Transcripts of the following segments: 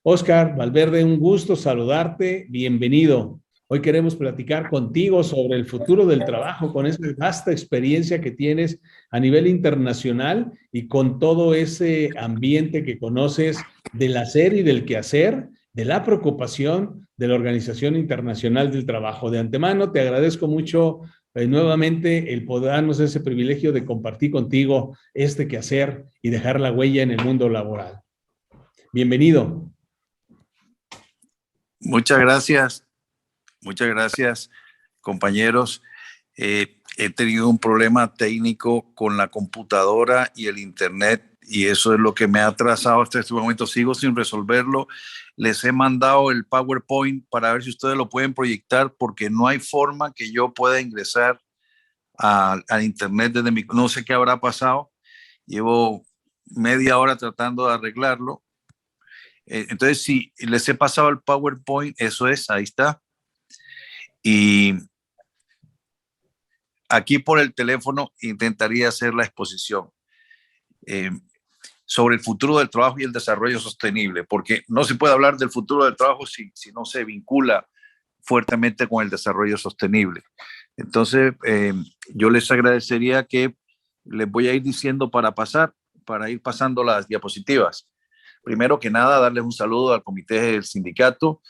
Oscar Valverde, un gusto saludarte, bienvenido. Hoy queremos platicar contigo sobre el futuro del trabajo, con esa vasta experiencia que tienes a nivel internacional y con todo ese ambiente que conoces del hacer y del quehacer, de la preocupación de la Organización Internacional del Trabajo. De antemano, te agradezco mucho nuevamente el poder darnos ese privilegio de compartir contigo este quehacer y dejar la huella en el mundo laboral. Bienvenido. Muchas gracias, compañeros. He tenido un problema técnico con la computadora y el internet y eso es lo que me ha atrasado hasta este momento. Sigo sin resolverlo. Les he mandado el PowerPoint para ver si ustedes lo pueden proyectar porque no hay forma que yo pueda ingresar al internet desde mi... No sé qué habrá pasado. Llevo media hora tratando de arreglarlo. Entonces, si les he pasado el PowerPoint, eso es, ahí está. Y aquí por el teléfono intentaría hacer la exposición sobre el futuro del trabajo y el desarrollo sostenible, porque no se puede hablar del futuro del trabajo si no se vincula fuertemente con el desarrollo sostenible. Entonces, yo les agradecería que les voy a ir diciendo para ir pasando las diapositivas. Primero que nada, darles un saludo al comité del sindicato.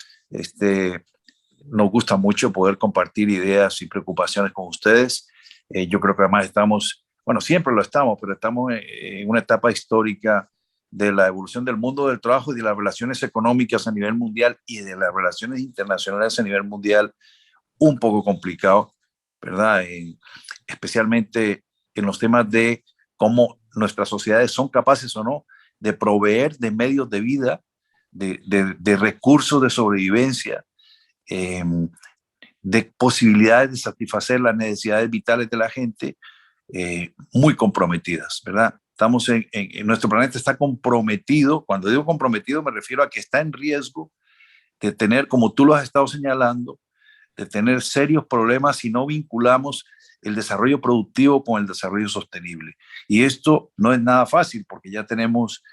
Nos gusta mucho poder compartir ideas y preocupaciones con ustedes. Yo creo que además estamos, bueno, siempre lo estamos, pero estamos en una etapa histórica de la evolución del mundo del trabajo y de las relaciones económicas a nivel mundial y de las relaciones internacionales a nivel mundial un poco complicado, ¿verdad? Especialmente en los temas de cómo nuestras sociedades son capaces o no de proveer de medios de vida, de recursos de sobrevivencia, de posibilidades de satisfacer las necesidades vitales de la gente, muy comprometidas, ¿verdad? Estamos en nuestro planeta está comprometido. Cuando digo comprometido me refiero a que está en riesgo de tener, como tú lo has estado señalando, de tener serios problemas si no vinculamos el desarrollo productivo con el desarrollo sostenible. Y esto no es nada fácil porque ya tenemos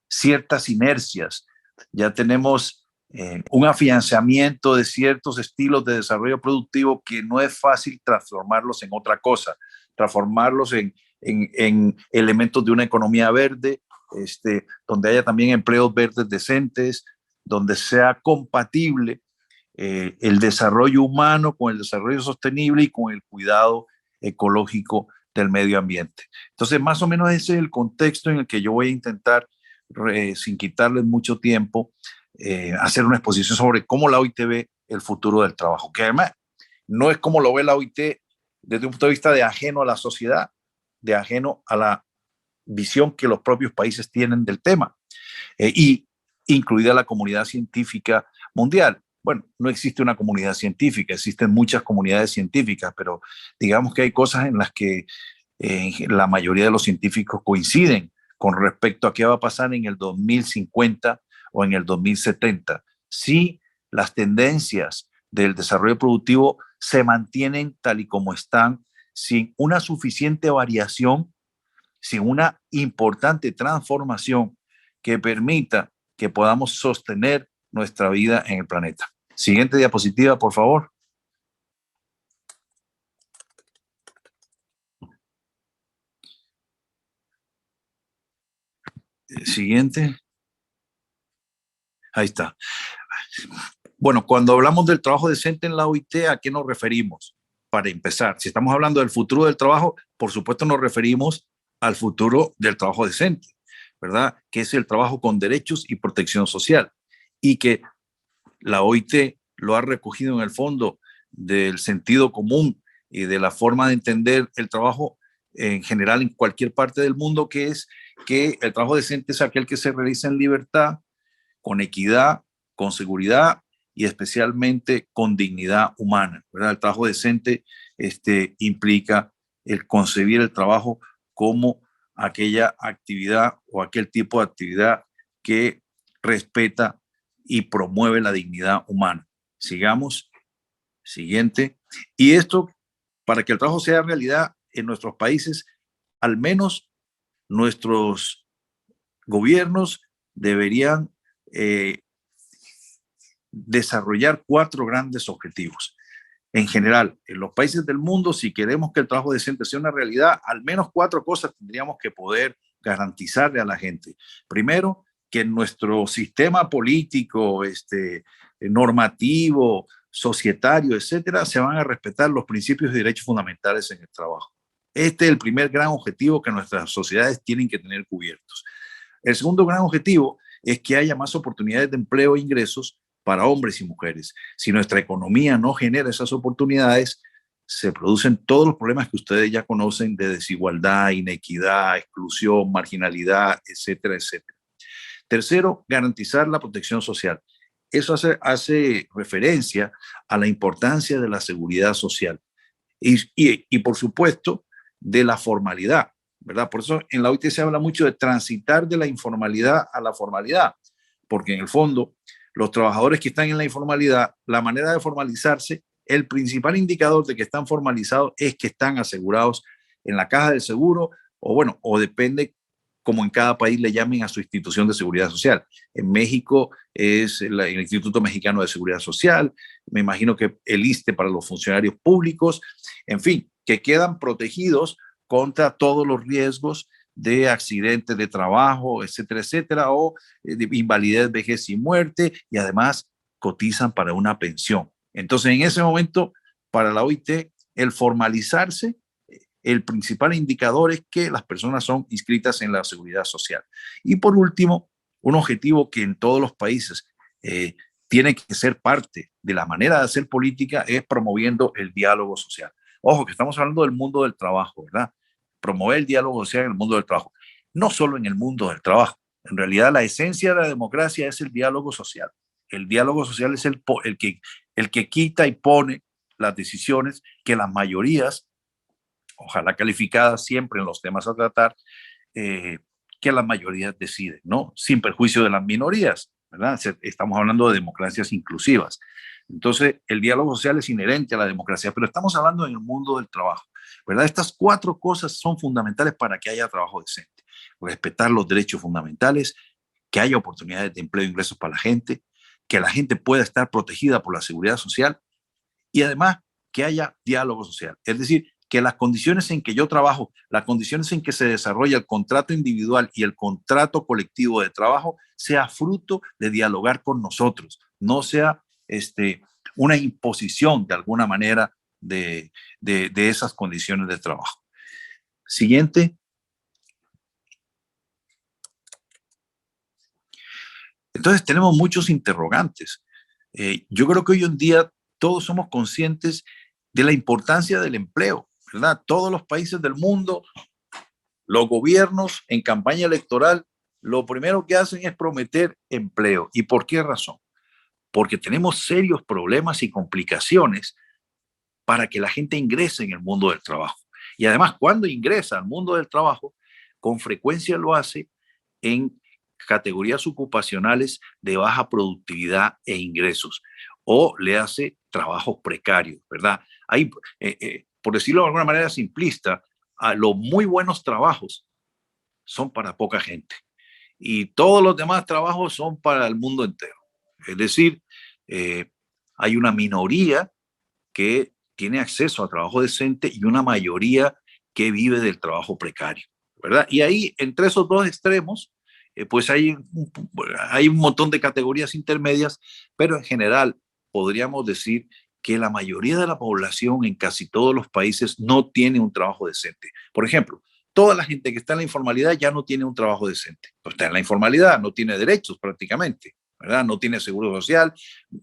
ciertas inercias, ya tenemos un afianzamiento de ciertos estilos de desarrollo productivo que no es fácil transformarlos en otra cosa, transformarlos en elementos de una economía verde, donde haya también empleos verdes decentes, donde sea compatible el desarrollo humano con el desarrollo sostenible y con el cuidado ecológico del medio ambiente. Entonces, más o menos ese es el contexto en el que yo voy a intentar, sin quitarles mucho tiempo, hacer una exposición sobre cómo la OIT ve el futuro del trabajo, que además no es como lo ve la OIT desde un punto de vista de ajeno a la sociedad, de ajeno a la visión que los propios países tienen del tema, y incluida la comunidad científica mundial. Bueno, no existe una comunidad científica, existen muchas comunidades científicas, pero digamos que hay cosas en las que la mayoría de los científicos coinciden con respecto a qué va a pasar en el 2050 o en el 2070. Si las tendencias del desarrollo productivo se mantienen tal y como están, sin una suficiente variación, sin una importante transformación que permita que podamos sostener nuestra vida en el planeta. Siguiente diapositiva, por favor. Siguiente. Ahí está. Bueno, cuando hablamos del trabajo decente en la OIT, ¿a qué nos referimos? Para empezar, si estamos hablando del futuro del trabajo, por supuesto nos referimos al futuro del trabajo decente, ¿verdad? Que es el trabajo con derechos y protección social. Y que la OIT lo ha recogido en el fondo del sentido común y de la forma de entender el trabajo en general en cualquier parte del mundo, que es que el trabajo decente es aquel que se realiza en libertad, con equidad, con seguridad y especialmente con dignidad humana, ¿verdad? El trabajo decente implica el concebir el trabajo como aquella actividad o aquel tipo de actividad que respeta y promueve la dignidad humana. Sigamos. Siguiente. Y esto, para que el trabajo sea realidad en nuestros países, al menos nuestros gobiernos deberían desarrollar 4 grandes objetivos. En general, en los países del mundo, si queremos que el trabajo decente sea una realidad, al menos 4 cosas tendríamos que poder garantizarle a la gente. Primero, que en nuestro sistema político, normativo, societario, etcétera, se van a respetar los principios y derechos fundamentales en el trabajo. Este es el primer gran objetivo que nuestras sociedades tienen que tener cubiertos. El segundo gran objetivo es que haya más oportunidades de empleo e ingresos para hombres y mujeres. Si nuestra economía no genera esas oportunidades, se producen todos los problemas que ustedes ya conocen de desigualdad, inequidad, exclusión, marginalidad, etcétera, etcétera. Tercero, garantizar la protección social. Eso hace referencia a la importancia de la seguridad social y por supuesto, de la formalidad, ¿verdad? Por eso en la OIT se habla mucho de transitar de la informalidad a la formalidad, porque en el fondo, los trabajadores que están en la informalidad, la manera de formalizarse, el principal indicador de que están formalizados es que están asegurados en la caja del seguro, o bueno, o depende como en cada país le llamen a su institución de seguridad social. En México es el Instituto Mexicano de Seguridad Social, me imagino que el ISSSTE para los funcionarios públicos, en fin, que quedan protegidos contra todos los riesgos de accidentes de trabajo, etcétera, etcétera, o de invalidez, vejez y muerte, y además cotizan para una pensión. Entonces, en ese momento, para la OIT, el formalizarse, el principal indicador es que las personas son inscritas en la seguridad social. Y por último, un objetivo que en todos los países tiene que ser parte de la manera de hacer política es promoviendo el diálogo social. Ojo, que estamos hablando del mundo del trabajo, ¿verdad? Promover el diálogo social en el mundo del trabajo. No solo en el mundo del trabajo. En realidad, la esencia de la democracia es el diálogo social. El diálogo social es el que quita y pone las decisiones que las mayorías, ojalá calificadas siempre en los temas a tratar, que las mayorías deciden, ¿no? Sin perjuicio de las minorías, ¿verdad? Estamos hablando de democracias inclusivas. Entonces, el diálogo social es inherente a la democracia, pero estamos hablando en el mundo del trabajo, ¿verdad? Estas 4 cosas son fundamentales para que haya trabajo decente. Respetar los derechos fundamentales, que haya oportunidades de empleo e ingresos para la gente, que la gente pueda estar protegida por la seguridad social y además que haya diálogo social. Es decir, que las condiciones en que yo trabajo, las condiciones en que se desarrolla el contrato individual y el contrato colectivo de trabajo sea fruto de dialogar con nosotros, no sea una imposición de alguna manera de esas condiciones de trabajo. Siguiente. Entonces tenemos muchos interrogantes. Yo creo que hoy en día todos somos conscientes de la importancia del empleo, ¿verdad? Todos los países del mundo, los gobiernos en campaña electoral, lo primero que hacen es prometer empleo. ¿Y por qué razón? Porque tenemos serios problemas y complicaciones para que la gente ingrese en el mundo del trabajo. Y además, cuando ingresa al mundo del trabajo, con frecuencia lo hace en categorías ocupacionales de baja productividad e ingresos, o le hace trabajos precarios, ¿verdad? Hay, por decirlo de alguna manera simplista, a los muy buenos trabajos son para poca gente y todos los demás trabajos son para el mundo entero. Es decir, hay una minoría que tiene acceso a trabajo decente y una mayoría que vive del trabajo precario, ¿verdad? Y ahí, entre esos dos extremos, pues hay un montón de categorías intermedias, pero en general podríamos decir que la mayoría de la población en casi todos los países no tiene un trabajo decente. Por ejemplo, toda la gente que está en la informalidad ya no tiene un trabajo decente. Está en la informalidad, no tiene derechos prácticamente, ¿verdad? No tiene seguro social,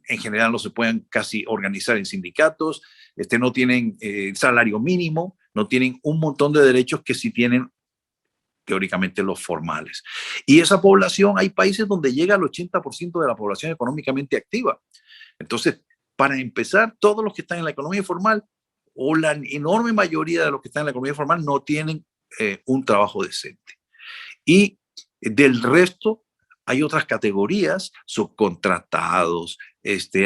en general no se pueden casi organizar en sindicatos, no tienen salario mínimo, no tienen un montón de derechos que sí tienen teóricamente los formales. Y esa población, hay países donde llega al 80% de la población económicamente activa. Entonces, para empezar, todos los que están en la economía formal o la enorme mayoría de los que están en la economía formal no tienen un trabajo decente. Y del resto, hay otras categorías, subcontratados,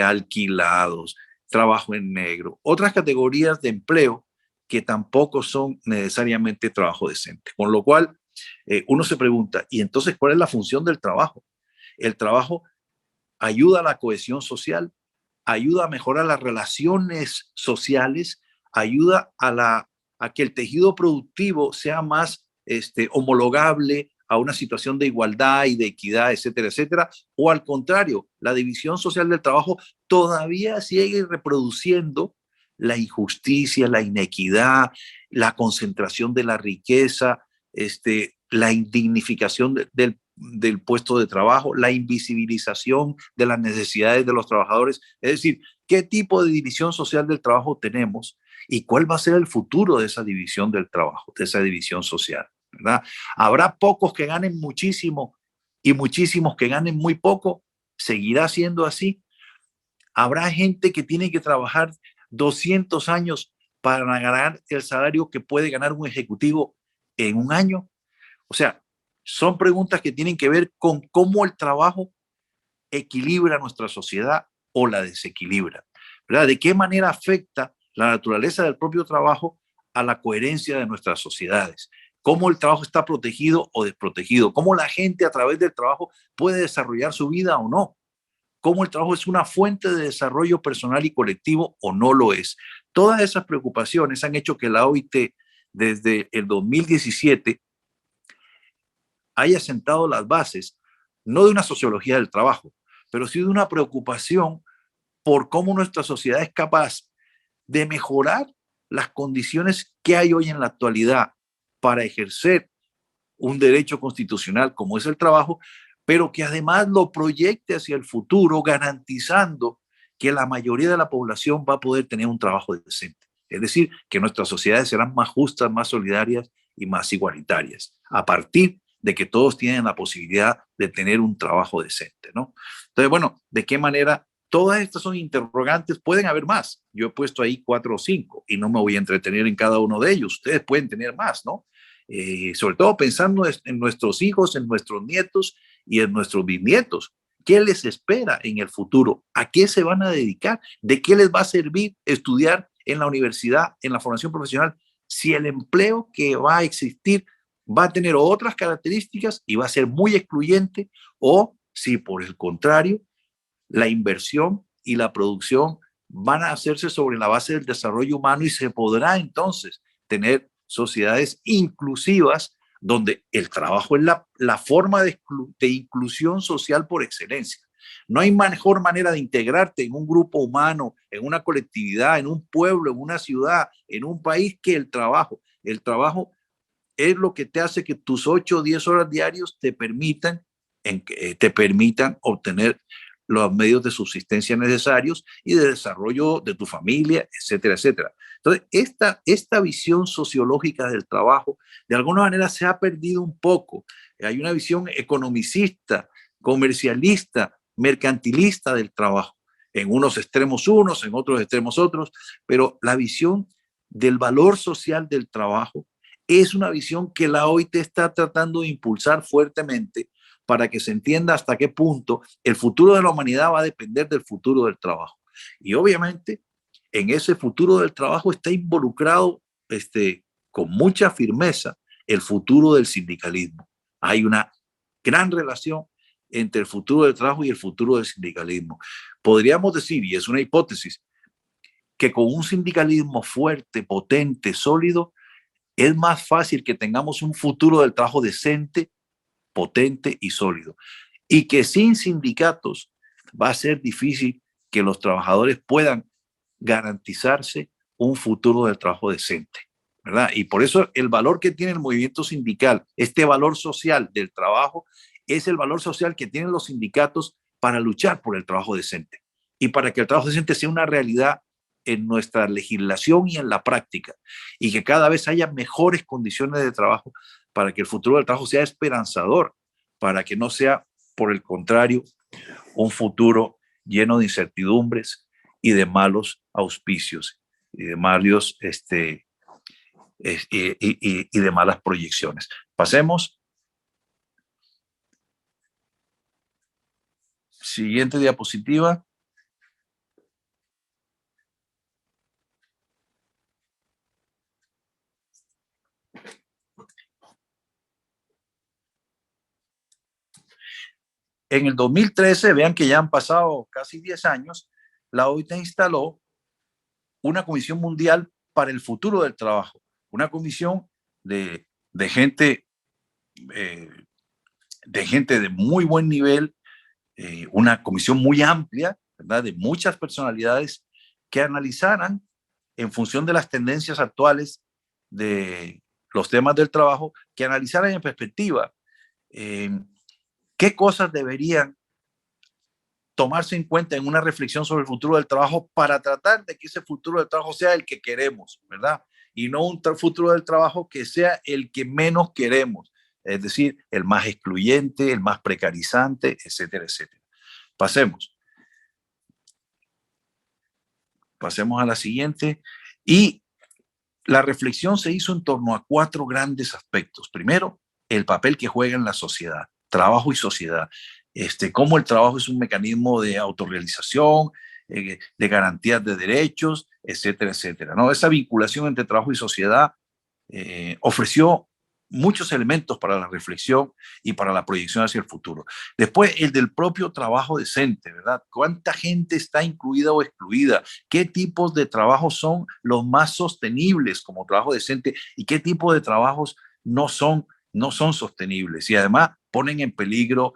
alquilados, trabajo en negro, otras categorías de empleo que tampoco son necesariamente trabajo decente. Con lo cual, uno se pregunta, ¿y entonces cuál es la función del trabajo? El trabajo ayuda a la cohesión social, ayuda a mejorar las relaciones sociales, ayuda a que el tejido productivo sea más homologable a una situación de igualdad y de equidad, etcétera, etcétera. O al contrario, la división social del trabajo todavía sigue reproduciendo la injusticia, la inequidad, la concentración de la riqueza, la indignificación del puesto de trabajo, la invisibilización de las necesidades de los trabajadores. Es decir, ¿qué tipo de división social del trabajo tenemos y cuál va a ser el futuro de esa división del trabajo, de esa división social? ¿Verdad? Habrá pocos que ganen muchísimo y muchísimos que ganen muy poco. ¿Seguirá siendo así? Habrá gente que tiene que trabajar 200 años para ganar el salario que puede ganar un ejecutivo en un año. O sea, son preguntas que tienen que ver con cómo el trabajo equilibra nuestra sociedad o la desequilibra, ¿verdad? ¿De qué manera afecta la naturaleza del propio trabajo a la coherencia de nuestras sociedades? ¿Cómo el trabajo está protegido o desprotegido? ¿Cómo la gente a través del trabajo puede desarrollar su vida o no? ¿Cómo el trabajo es una fuente de desarrollo personal y colectivo o no lo es? Todas esas preocupaciones han hecho que la OIT desde el 2017 haya sentado las bases, no de una sociología del trabajo, pero sí de una preocupación por cómo nuestra sociedad es capaz de mejorar las condiciones que hay hoy en la actualidad para ejercer un derecho constitucional como es el trabajo, pero que además lo proyecte hacia el futuro, garantizando que la mayoría de la población va a poder tener un trabajo decente. Es decir, que nuestras sociedades serán más justas, más solidarias y más igualitarias, a partir de que todos tienen la posibilidad de tener un trabajo decente, ¿no? Entonces, bueno, ¿de qué manera? Todas estas son interrogantes, pueden haber más. Yo he puesto ahí 4 o 5 y no me voy a entretener en cada uno de ellos. Ustedes pueden tener más, ¿no? Sobre todo pensando en nuestros hijos, en nuestros nietos y en nuestros bisnietos. ¿Qué les espera en el futuro? ¿A qué se van a dedicar? ¿De qué les va a servir estudiar en la universidad, en la formación profesional, si el empleo que va a existir va a tener otras características y va a ser muy excluyente, o si por el contrario, la inversión y la producción van a hacerse sobre la base del desarrollo humano y se podrá entonces tener sociedades inclusivas donde el trabajo es la forma de inclusión social por excelencia. No hay mejor manera de integrarte en un grupo humano, en una colectividad, en un pueblo, en una ciudad, en un país que el trabajo. El trabajo es lo que te hace que tus 8 o 10 horas diarios te permitan obtener los medios de subsistencia necesarios y de desarrollo de tu familia, etcétera, etcétera. Entonces, esta visión sociológica del trabajo, de alguna manera se ha perdido un poco. Hay una visión economicista, comercialista, mercantilista del trabajo. En unos extremos unos, en otros extremos otros, pero la visión del valor social del trabajo es una visión que la OIT está tratando de impulsar fuertemente para que se entienda hasta qué punto el futuro de la humanidad va a depender del futuro del trabajo. Y obviamente en ese futuro del trabajo está involucrado con mucha firmeza el futuro del sindicalismo. Hay una gran relación entre el futuro del trabajo y el futuro del sindicalismo. Podríamos decir, y es una hipótesis, que con un sindicalismo fuerte, potente, sólido, es más fácil que tengamos un futuro del trabajo decente, potente y sólido. Y que sin sindicatos va a ser difícil que los trabajadores puedan garantizarse un futuro del trabajo decente, ¿verdad? Y por eso el valor que tiene el movimiento sindical, este valor social del trabajo, es el valor social que tienen los sindicatos para luchar por el trabajo decente y para que el trabajo decente sea una realidad en nuestra legislación y en la práctica, y que cada vez haya mejores condiciones de trabajo para que el futuro del trabajo sea esperanzador, para que no sea, por el contrario, un futuro lleno de incertidumbres y de malos auspicios y de malos y de malas proyecciones. Pasemos. Siguiente diapositiva. En el 2013, vean que ya han pasado casi 10 años, la OIT instaló una Comisión Mundial para el Futuro del Trabajo, una comisión de gente, eh, de gente de muy buen nivel, una comisión muy amplia, ¿verdad? De muchas personalidades que analizaran en función de las tendencias actuales de los temas del trabajo, que analizaran en perspectiva eh, qué cosas deberían tomarse en cuenta en una reflexión sobre el futuro del trabajo para tratar de que ese futuro del trabajo sea el que queremos, ¿verdad? Y no un futuro del trabajo que sea el que menos queremos, es decir, el más excluyente, el más precarizante, etcétera, etcétera. Pasemos. Pasemos a la siguiente. Y la reflexión se hizo en torno a 4 grandes aspectos. Primero, el papel que juega en la sociedad, trabajo y sociedad. Cómo el trabajo es un mecanismo de autorrealización, de garantías de derechos, etcétera, etcétera, ¿no? Esa vinculación entre trabajo y sociedad ofreció muchos elementos para la reflexión y para la proyección hacia el futuro. Después, el del propio trabajo decente, ¿verdad? ¿Cuánta gente está incluida o excluida? ¿Qué tipos de trabajos son los más sostenibles como trabajo decente y qué tipo de trabajos no son sostenibles? Y además ponen en peligro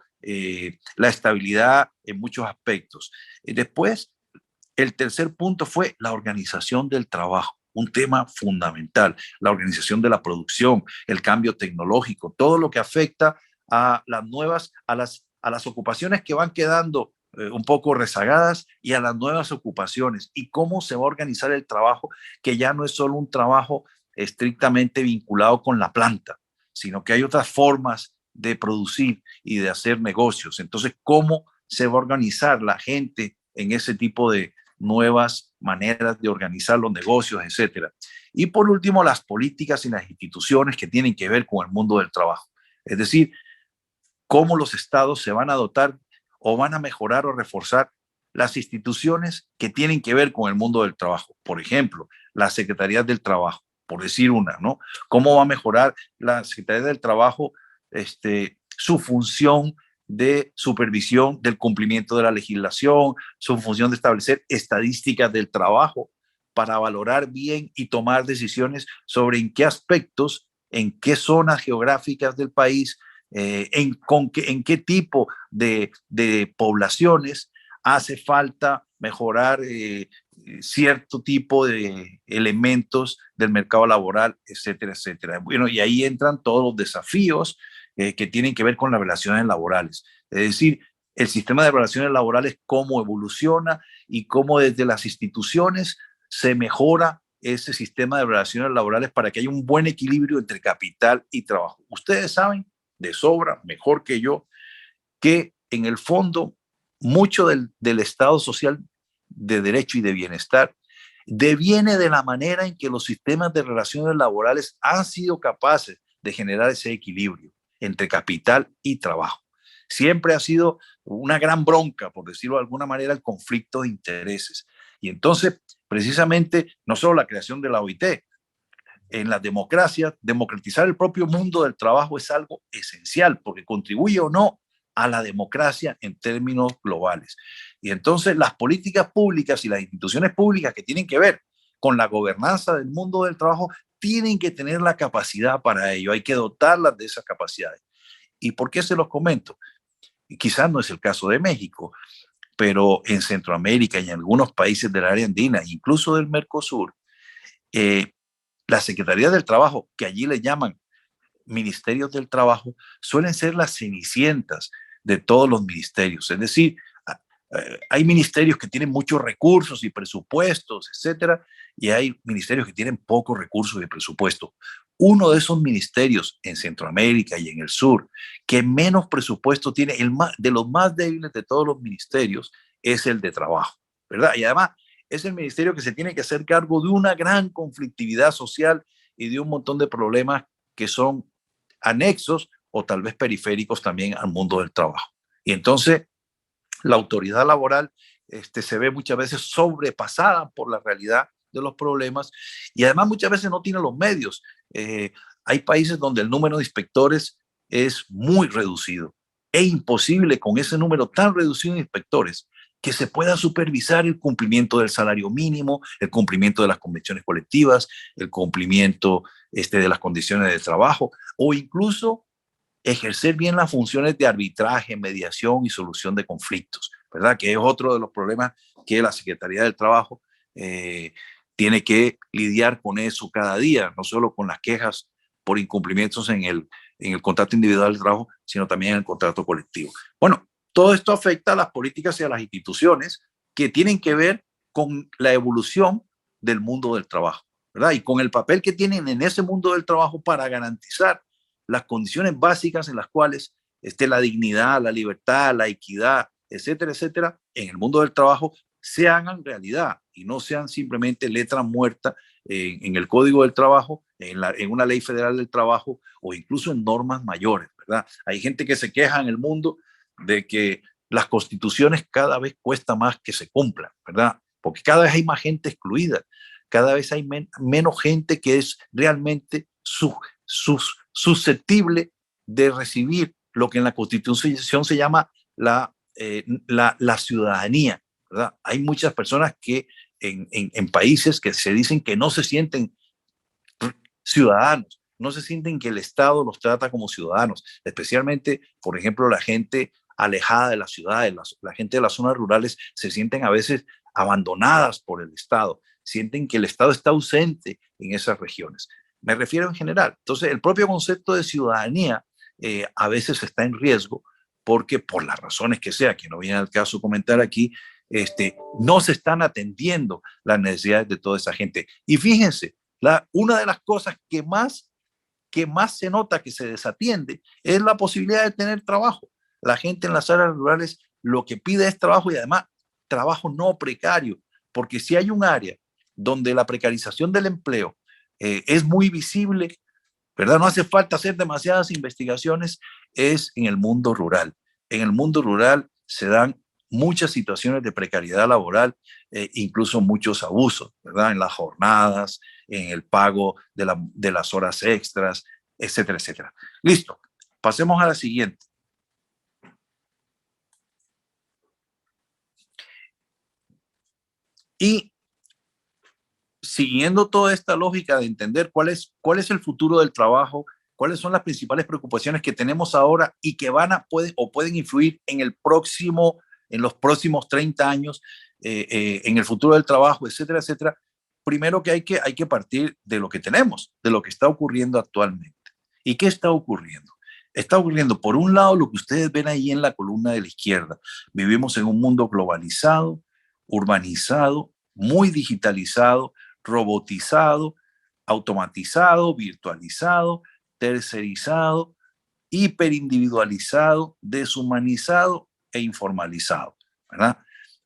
la estabilidad en muchos aspectos. Después, el tercer punto fue la organización del trabajo, un tema fundamental, la organización de la producción, el cambio tecnológico, todo lo que afecta a las nuevas, a las ocupaciones que van quedando un poco rezagadas y a las nuevas ocupaciones y cómo se va a organizar el trabajo, que ya no es solo un trabajo estrictamente vinculado con la planta, sino que hay otras formas de producir y de hacer negocios. Entonces, ¿cómo se va a organizar la gente en ese tipo de nuevas maneras de organizar los negocios, etcétera? Y por último, las políticas y las instituciones que tienen que ver con el mundo del trabajo. Es decir, cómo los estados se van a dotar o van a mejorar o reforzar las instituciones que tienen que ver con el mundo del trabajo. Por ejemplo, las secretarías del trabajo, por decir una, ¿no? ¿Cómo va a mejorar la Secretaría del Trabajo su función de supervisión del cumplimiento de la legislación, su función de establecer estadísticas del trabajo para valorar bien y tomar decisiones sobre en qué aspectos, en qué zonas geográficas del país, en qué tipo de poblaciones hace falta mejorar cierto tipo de elementos del mercado laboral, etcétera, etcétera. Bueno, y ahí entran todos los desafíos que tienen que ver con las relaciones laborales. Es decir, el sistema de relaciones laborales, cómo evoluciona y cómo desde las instituciones se mejora ese sistema de relaciones laborales para que haya un buen equilibrio entre capital y trabajo. Ustedes saben de sobra, mejor que yo, que en el fondo mucho del Estado social de derecho y de bienestar deviene de la manera en que los sistemas de relaciones laborales han sido capaces de generar ese equilibrio entre capital y trabajo. Siempre ha sido una gran bronca, por decirlo de alguna manera, el conflicto de intereses. Y entonces, precisamente, no solo la creación de la OIT, en las democracias, democratizar el propio mundo del trabajo es algo esencial porque contribuye o no a la democracia en términos globales. Y entonces las políticas públicas y las instituciones públicas que tienen que ver con la gobernanza del mundo del trabajo tienen que tener la capacidad para ello. Hay que dotarlas de esas capacidades. ¿Y por qué se los comento? Y quizás no es el caso de México, pero en Centroamérica y en algunos países del área andina, incluso del Mercosur, eh, la Secretaría del Trabajo, que allí le llaman ministerios del trabajo, suelen ser las cenicientas de todos los ministerios. Es decir, hay ministerios que tienen muchos recursos y presupuestos, etcétera, y hay ministerios que tienen pocos recursos y presupuesto. Uno de esos ministerios en Centroamérica y en el sur que menos presupuesto tiene, de los más débiles de todos los ministerios, es el de trabajo, ¿verdad? Y además es el ministerio que se tiene que hacer cargo de una gran conflictividad social y de un montón de problemas que son anexos o tal vez periféricos también al mundo del trabajo. Y entonces la autoridad laboral se ve muchas veces sobrepasada por la realidad de los problemas y además muchas veces no tiene los medios. Hay países donde el número de inspectores es muy reducido. Es imposible con ese número tan reducido de inspectores que se pueda supervisar el cumplimiento del salario mínimo, el cumplimiento de las convenciones colectivas, el cumplimiento de las condiciones de trabajo, o incluso ejercer bien las funciones de arbitraje, mediación y solución de conflictos, ¿verdad? Que es otro de los problemas que la Secretaría del Trabajo tiene que lidiar con eso cada día, no solo con las quejas por incumplimientos en el contrato individual de trabajo, sino también en el contrato colectivo. Bueno, todo esto afecta a las políticas y a las instituciones que tienen que ver con la evolución del mundo del trabajo, ¿verdad? Y con el papel que tienen en ese mundo del trabajo para garantizar las condiciones básicas en las cuales esté la dignidad, la libertad, la equidad, etcétera, etcétera, en el mundo del trabajo se hagan realidad y no sean simplemente letra muerta en el Código del Trabajo, en una ley federal del trabajo o incluso en normas mayores, ¿verdad? Hay gente que se queja en el mundo de que las constituciones cada vez cuesta más que se cumplan, ¿verdad? Porque cada vez hay más gente excluida, cada vez hay menos gente que es realmente susceptible de recibir lo que en la Constitución se llama la ciudadanía, ¿verdad? Hay muchas personas que en países que se dicen que no se sienten ciudadanos, no se sienten que el Estado los trata como ciudadanos, especialmente, por ejemplo, la gente alejada de las ciudades, la gente de las zonas rurales se sienten a veces abandonadas por el Estado, sienten que el Estado está ausente en esas regiones. Me refiero en general. Entonces, el propio concepto de ciudadanía a veces está en riesgo porque por las razones que sea, que no viene al caso comentar aquí, no se están atendiendo las necesidades de toda esa gente. Y fíjense, una de las cosas que más se nota que se desatiende es la posibilidad de tener trabajo. La gente en las áreas rurales lo que pide es trabajo y además trabajo no precario, porque si hay un área donde la precarización del empleo es muy visible, ¿verdad? No hace falta hacer demasiadas investigaciones, es en el mundo rural. En el mundo rural se dan muchas situaciones de precariedad laboral, incluso muchos abusos, ¿verdad? En las jornadas, en el pago de las horas extras, etcétera, etcétera. Listo, pasemos a la siguiente. Y siguiendo toda esta lógica de entender cuál es el futuro del trabajo, cuáles son las principales preocupaciones que tenemos ahora y que pueden influir en los próximos 30 años, en el futuro del trabajo, etcétera, etcétera. Primero que hay que partir de lo que tenemos, de lo que está ocurriendo actualmente. ¿Y qué está ocurriendo? Está ocurriendo, por un lado, lo que ustedes ven ahí en la columna de la izquierda. Vivimos en un mundo globalizado, urbanizado, muy digitalizado, robotizado, automatizado, virtualizado, tercerizado, hiperindividualizado, deshumanizado e informalizado, ¿verdad?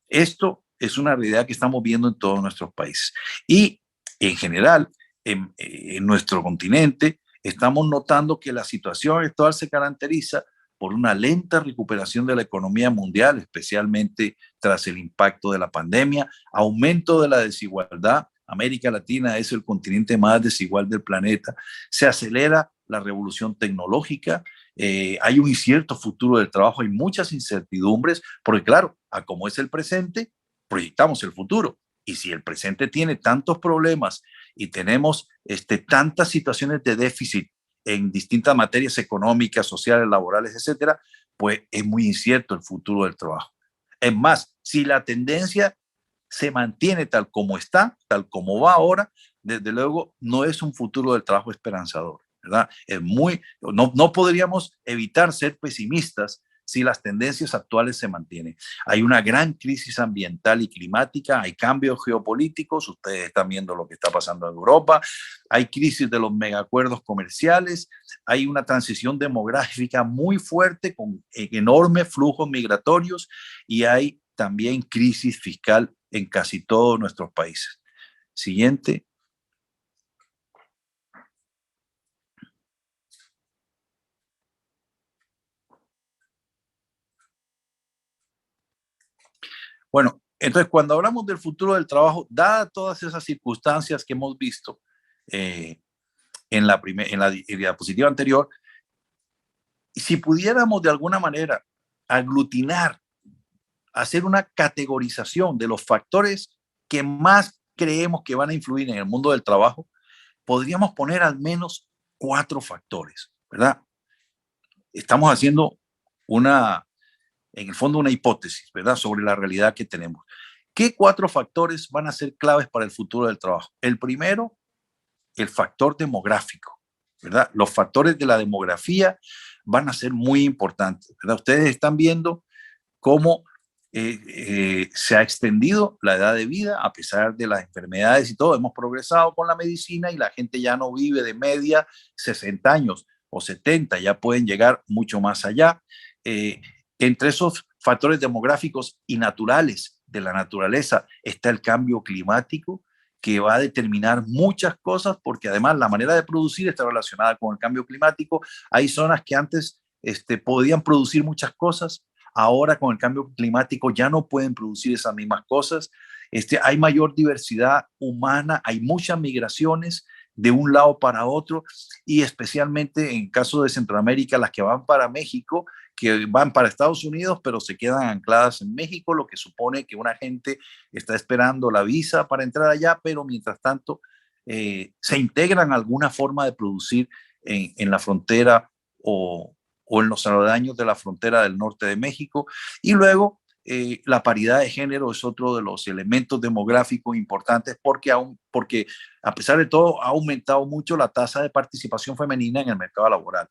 Esto es una realidad que estamos viendo en todos nuestros países. Y en general, en nuestro continente, estamos notando que la situación actual se caracteriza por una lenta recuperación de la economía mundial, especialmente tras el impacto de la pandemia, aumento de la desigualdad. América Latina es el continente más desigual del planeta. Se acelera la revolución tecnológica, hay un incierto futuro del trabajo, hay muchas incertidumbres, porque claro, a como es el presente, proyectamos el futuro. Y si el presente tiene tantos problemas y tenemos tantas situaciones de déficit en distintas materias económicas, sociales, laborales, etcétera, pues es muy incierto el futuro del trabajo. Es más, si la tendencia se mantiene tal como está, tal como va ahora, desde luego no es un futuro del trabajo esperanzador, ¿verdad? No podríamos evitar ser pesimistas si las tendencias actuales se mantienen. Hay una gran crisis ambiental y climática, hay cambios geopolíticos, ustedes están viendo lo que está pasando en Europa, hay crisis de los megacuerdos comerciales, hay una transición demográfica muy fuerte con enormes flujos migratorios y hay también crisis fiscal en casi todos nuestros países. Siguiente. Bueno, entonces cuando hablamos del futuro del trabajo, dadas todas esas circunstancias que hemos visto, en la diapositiva anterior, Y si pudiéramos de alguna manera aglutinar, hacer una categorización de los factores que más creemos que van a influir en el mundo del trabajo, podríamos poner al menos 4 factores, ¿verdad? Estamos haciendo en el fondo, una hipótesis, ¿verdad? Sobre la realidad que tenemos. ¿Qué 4 factores van a ser claves para el futuro del trabajo? El primero, el factor demográfico, ¿verdad? Los factores de la demografía van a ser muy importantes, ¿verdad? Ustedes están viendo cómo se ha extendido la edad de vida a pesar de las enfermedades y todo. Hemos progresado con la medicina y la gente ya no vive de media 60 años o 70, ya pueden llegar mucho más allá. Entre esos factores demográficos y naturales de la naturaleza está el cambio climático, que va a determinar muchas cosas, porque además la manera de producir está relacionada con el cambio climático. Hay zonas que antes podían producir muchas cosas, ahora con el cambio climático ya no pueden producir esas mismas cosas. Hay mayor diversidad humana, hay muchas migraciones de un lado para otro, y especialmente en caso de Centroamérica, las que van para México, que van para Estados Unidos, pero se quedan ancladas en México, lo que supone que una gente está esperando la visa para entrar allá, pero mientras tanto se integran alguna forma de producir en la frontera o en los aledaños de la frontera del norte de México. Y luego la paridad de género es otro de los elementos demográficos importantes, porque a pesar de todo ha aumentado mucho la tasa de participación femenina en el mercado laboral.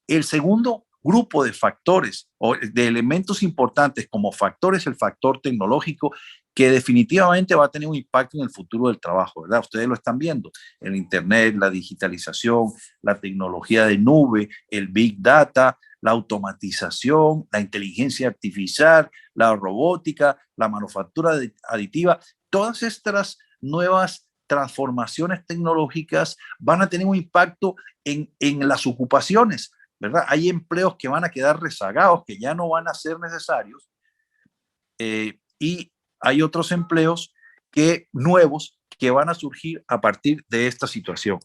El segundo grupo de factores o de elementos importantes como factores, el factor tecnológico, que definitivamente va a tener un impacto en el futuro del trabajo, ¿verdad? Ustedes lo están viendo, el Internet, la digitalización, la tecnología de nube, el Big Data, la automatización, la inteligencia artificial, la robótica, la manufactura aditiva. Todas estas nuevas transformaciones tecnológicas van a tener un impacto en las ocupaciones, ¿verdad? Hay empleos que van a quedar rezagados, que ya no van a ser necesarios, y hay otros empleos nuevos que van a surgir a partir de esta situación.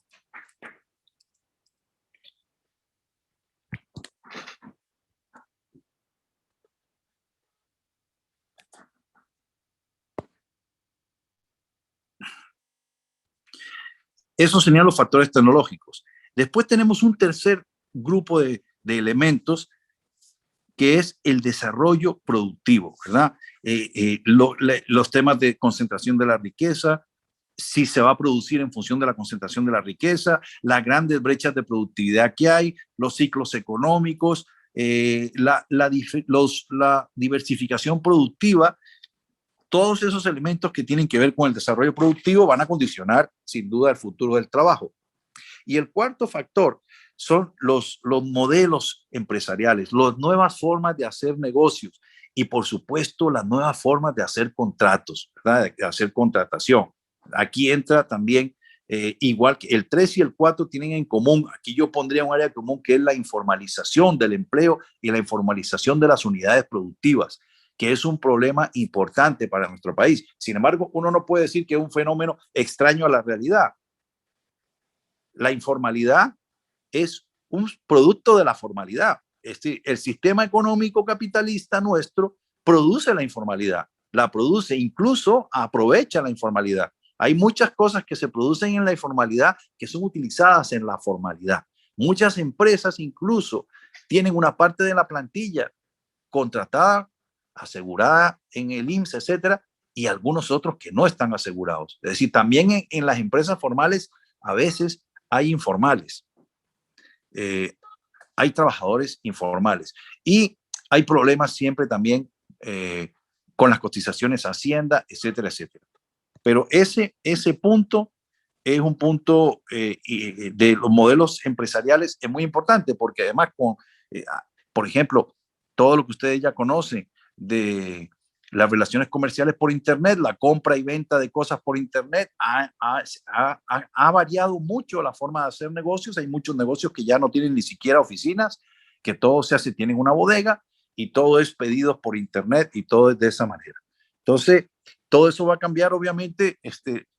Esos serían los factores tecnológicos. Después tenemos un tercer grupo de elementos, que es el desarrollo productivo, ¿verdad? Los temas de concentración de la riqueza, si se va a producir en función de la concentración de la riqueza, las grandes brechas de productividad que hay, los ciclos económicos, la diversificación productiva. Todos esos elementos que tienen que ver con el desarrollo productivo van a condicionar sin duda el futuro del trabajo. Y el cuarto factor son los modelos empresariales, las nuevas formas de hacer negocios y, por supuesto, las nuevas formas de hacer contratos, ¿verdad? De hacer contratación. Aquí entra también, igual que el 3 y el 4 tienen en común, aquí yo pondría un área común, que es la informalización del empleo y la informalización de las unidades productivas, que es un problema importante para nuestro país. Sin embargo, uno no puede decir que es un fenómeno extraño a la realidad. La informalidad es un producto de la formalidad. El sistema económico capitalista nuestro produce la informalidad, la produce, incluso aprovecha la informalidad. Hay muchas cosas que se producen en la informalidad que son utilizadas en la formalidad. Muchas empresas incluso tienen una parte de la plantilla contratada, asegurada en el IMSS, etcétera, y algunos otros que no están asegurados. Es decir, también en las empresas formales a veces hay informales, hay trabajadores informales, y hay problemas siempre también con las cotizaciones a Hacienda, etcétera, etcétera. Pero ese punto es un punto de los modelos empresariales, es muy importante, porque además por ejemplo, todo lo que ustedes ya conocen de las relaciones comerciales por Internet, la compra y venta de cosas por Internet, ha variado mucho la forma de hacer negocios. Hay muchos negocios que ya no tienen ni siquiera oficinas, que todo se hace, tienen una bodega y todo es pedido por Internet y todo es de esa manera. Entonces, todo eso va a cambiar, obviamente,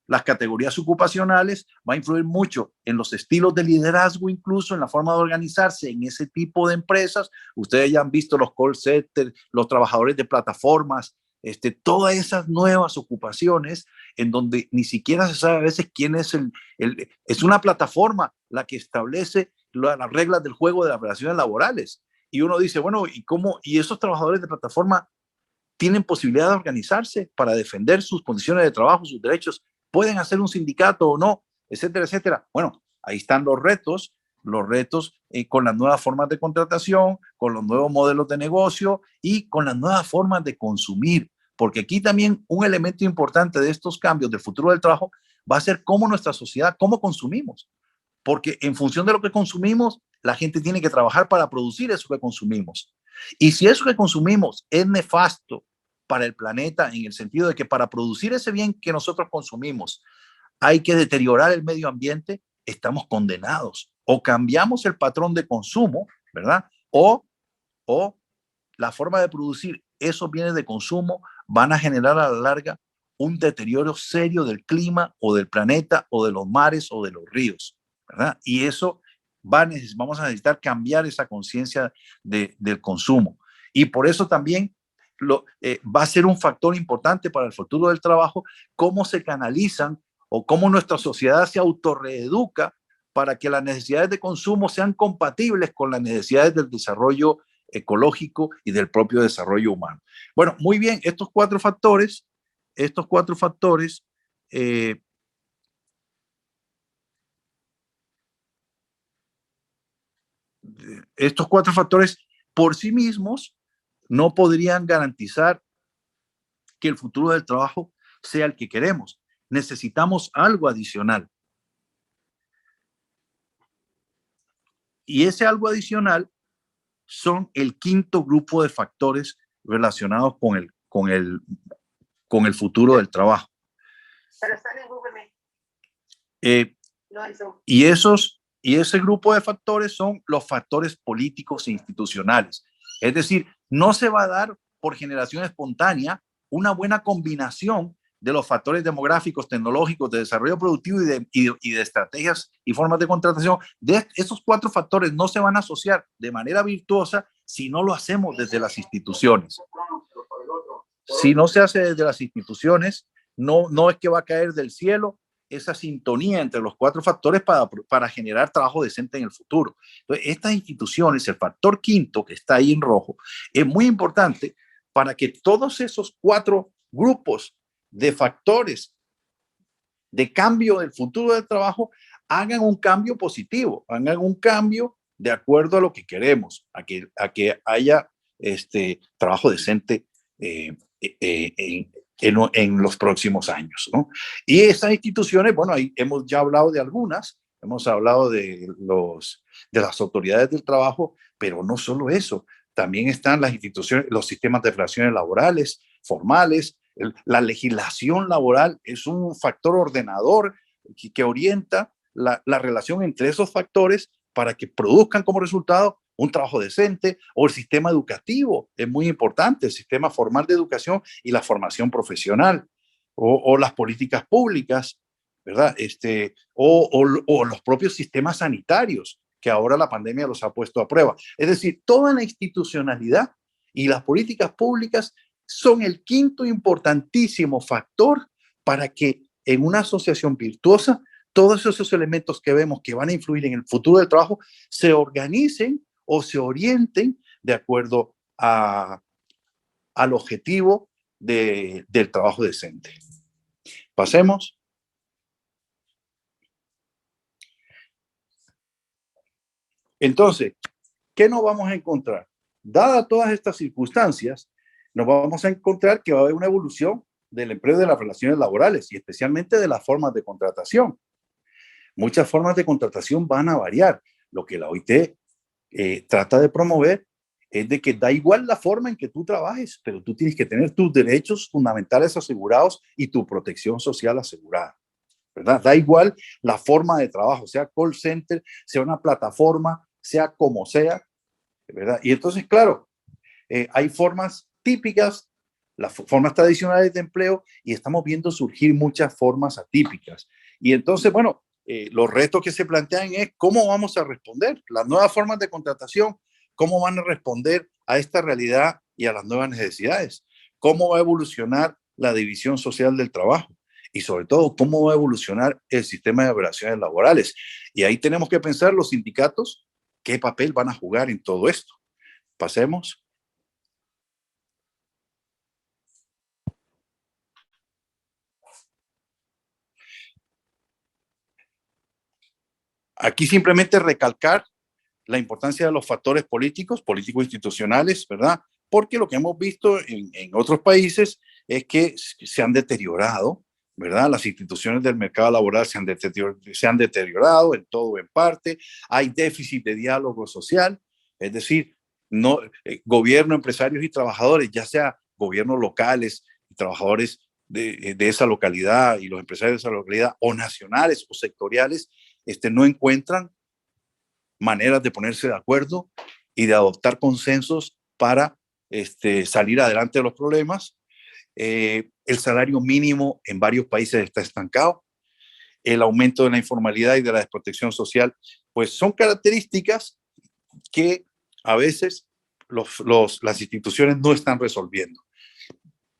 las categorías ocupacionales, va a influir mucho en los estilos de liderazgo, incluso en la forma de organizarse en ese tipo de empresas. Ustedes ya han visto los call centers, los trabajadores de plataformas, todas esas nuevas ocupaciones en donde ni siquiera se sabe a veces quién es es una plataforma la que establece las reglas del juego de las relaciones laborales. Y uno dice, bueno, ¿y cómo? Y esos trabajadores de plataforma tienen posibilidad de organizarse para defender sus condiciones de trabajo, sus derechos, pueden hacer un sindicato o no, etcétera, etcétera. Bueno, ahí están los retos con las nuevas formas de contratación, con los nuevos modelos de negocio y con las nuevas formas de consumir, porque aquí también un elemento importante de estos cambios del futuro del trabajo va a ser cómo nuestra sociedad, cómo consumimos, porque en función de lo que consumimos, la gente tiene que trabajar para producir eso que consumimos. Y si eso que consumimos es nefasto para el planeta, en el sentido de que para producir ese bien que nosotros consumimos hay que deteriorar el medio ambiente, estamos condenados. O cambiamos el patrón de consumo, ¿verdad? O la forma de producir esos bienes de consumo van a generar a la larga un deterioro serio del clima o del planeta o de los mares o de los ríos, ¿verdad? Y eso vamos a necesitar cambiar esa conciencia del consumo. Y por eso también va a ser un factor importante para el futuro del trabajo, cómo se canalizan o cómo nuestra sociedad se autorreeduca para que las necesidades de consumo sean compatibles con las necesidades del desarrollo ecológico y del propio desarrollo humano. Bueno, muy bien, estos cuatro factores, estos cuatro factores por sí mismos no podrían garantizar que el futuro del trabajo sea el que queremos. Necesitamos algo adicional. Y ese algo adicional son el quinto grupo de factores relacionados con el futuro del trabajo. Pero están en Google Meet. Y ese grupo de factores son los factores políticos e institucionales. Es decir, no se va a dar por generación espontánea una buena combinación de los factores demográficos, tecnológicos, de desarrollo productivo y de estrategias y formas de contratación. Esos cuatro factores no se van a asociar de manera virtuosa si no lo hacemos desde las instituciones. Si no se hace desde las instituciones, no es que va a caer del cielo esa sintonía entre los cuatro factores para generar trabajo decente en el futuro. Entonces, estas instituciones, el factor quinto que está ahí en rojo, es muy importante para que todos esos cuatro grupos de factores de cambio del futuro del trabajo hagan un cambio positivo, hagan un cambio de acuerdo a lo que queremos, a que haya trabajo decente en los próximos años, ¿no? Y esas instituciones, bueno, ahí hemos ya hablado de algunas, hemos hablado de las autoridades del trabajo, pero no solo eso, también están las instituciones, los sistemas de relaciones laborales, formales, la legislación laboral es un factor ordenador que orienta la relación entre esos factores para que produzcan como resultado un trabajo decente, o el sistema educativo, es muy importante, el sistema formal de educación y la formación profesional, o las políticas públicas, ¿verdad? O los propios sistemas sanitarios, que ahora la pandemia los ha puesto a prueba. Es decir, toda la institucionalidad y las políticas públicas son el quinto importantísimo factor para que en una asociación virtuosa todos esos elementos que vemos que van a influir en el futuro del trabajo se organicen o se orienten de acuerdo al objetivo del trabajo decente. Pasemos. Entonces, ¿qué nos vamos a encontrar? Dadas todas estas circunstancias, nos vamos a encontrar que va a haber una evolución del empleo de las relaciones laborales y especialmente de las formas de contratación. Muchas formas de contratación van a variar. Lo que la OIT trata de promover es de que da igual la forma en que tú trabajes, pero tú tienes que tener tus derechos fundamentales asegurados y tu protección social asegurada, ¿verdad? Da igual la forma de trabajo, sea call center, sea una plataforma, sea como sea, ¿verdad? Y entonces, claro, hay formas típicas las formas tradicionales de empleo y estamos viendo surgir muchas formas atípicas. Y entonces, bueno, los retos que se plantean es cómo vamos a responder, las nuevas formas de contratación, cómo van a responder a esta realidad y a las nuevas necesidades, cómo va a evolucionar la división social del trabajo y sobre todo cómo va a evolucionar el sistema de relaciones laborales. Y ahí tenemos que pensar los sindicatos, qué papel van a jugar en todo esto. Pasemos. Aquí simplemente recalcar la importancia de los factores políticos, políticos institucionales, ¿verdad? Porque lo que hemos visto en otros países es que se han deteriorado, ¿verdad? Las instituciones del mercado laboral se han deteriorado en todo o en parte. Hay déficit de diálogo social, es decir, no, gobierno, empresarios y trabajadores, ya sea gobiernos locales y trabajadores de esa localidad y los empresarios de esa localidad, o nacionales o sectoriales, no encuentran maneras de ponerse de acuerdo y de adoptar consensos para salir adelante de los problemas. El salario mínimo en varios países está estancado. El aumento de la informalidad y de la desprotección social, pues son características que a veces las instituciones no están resolviendo.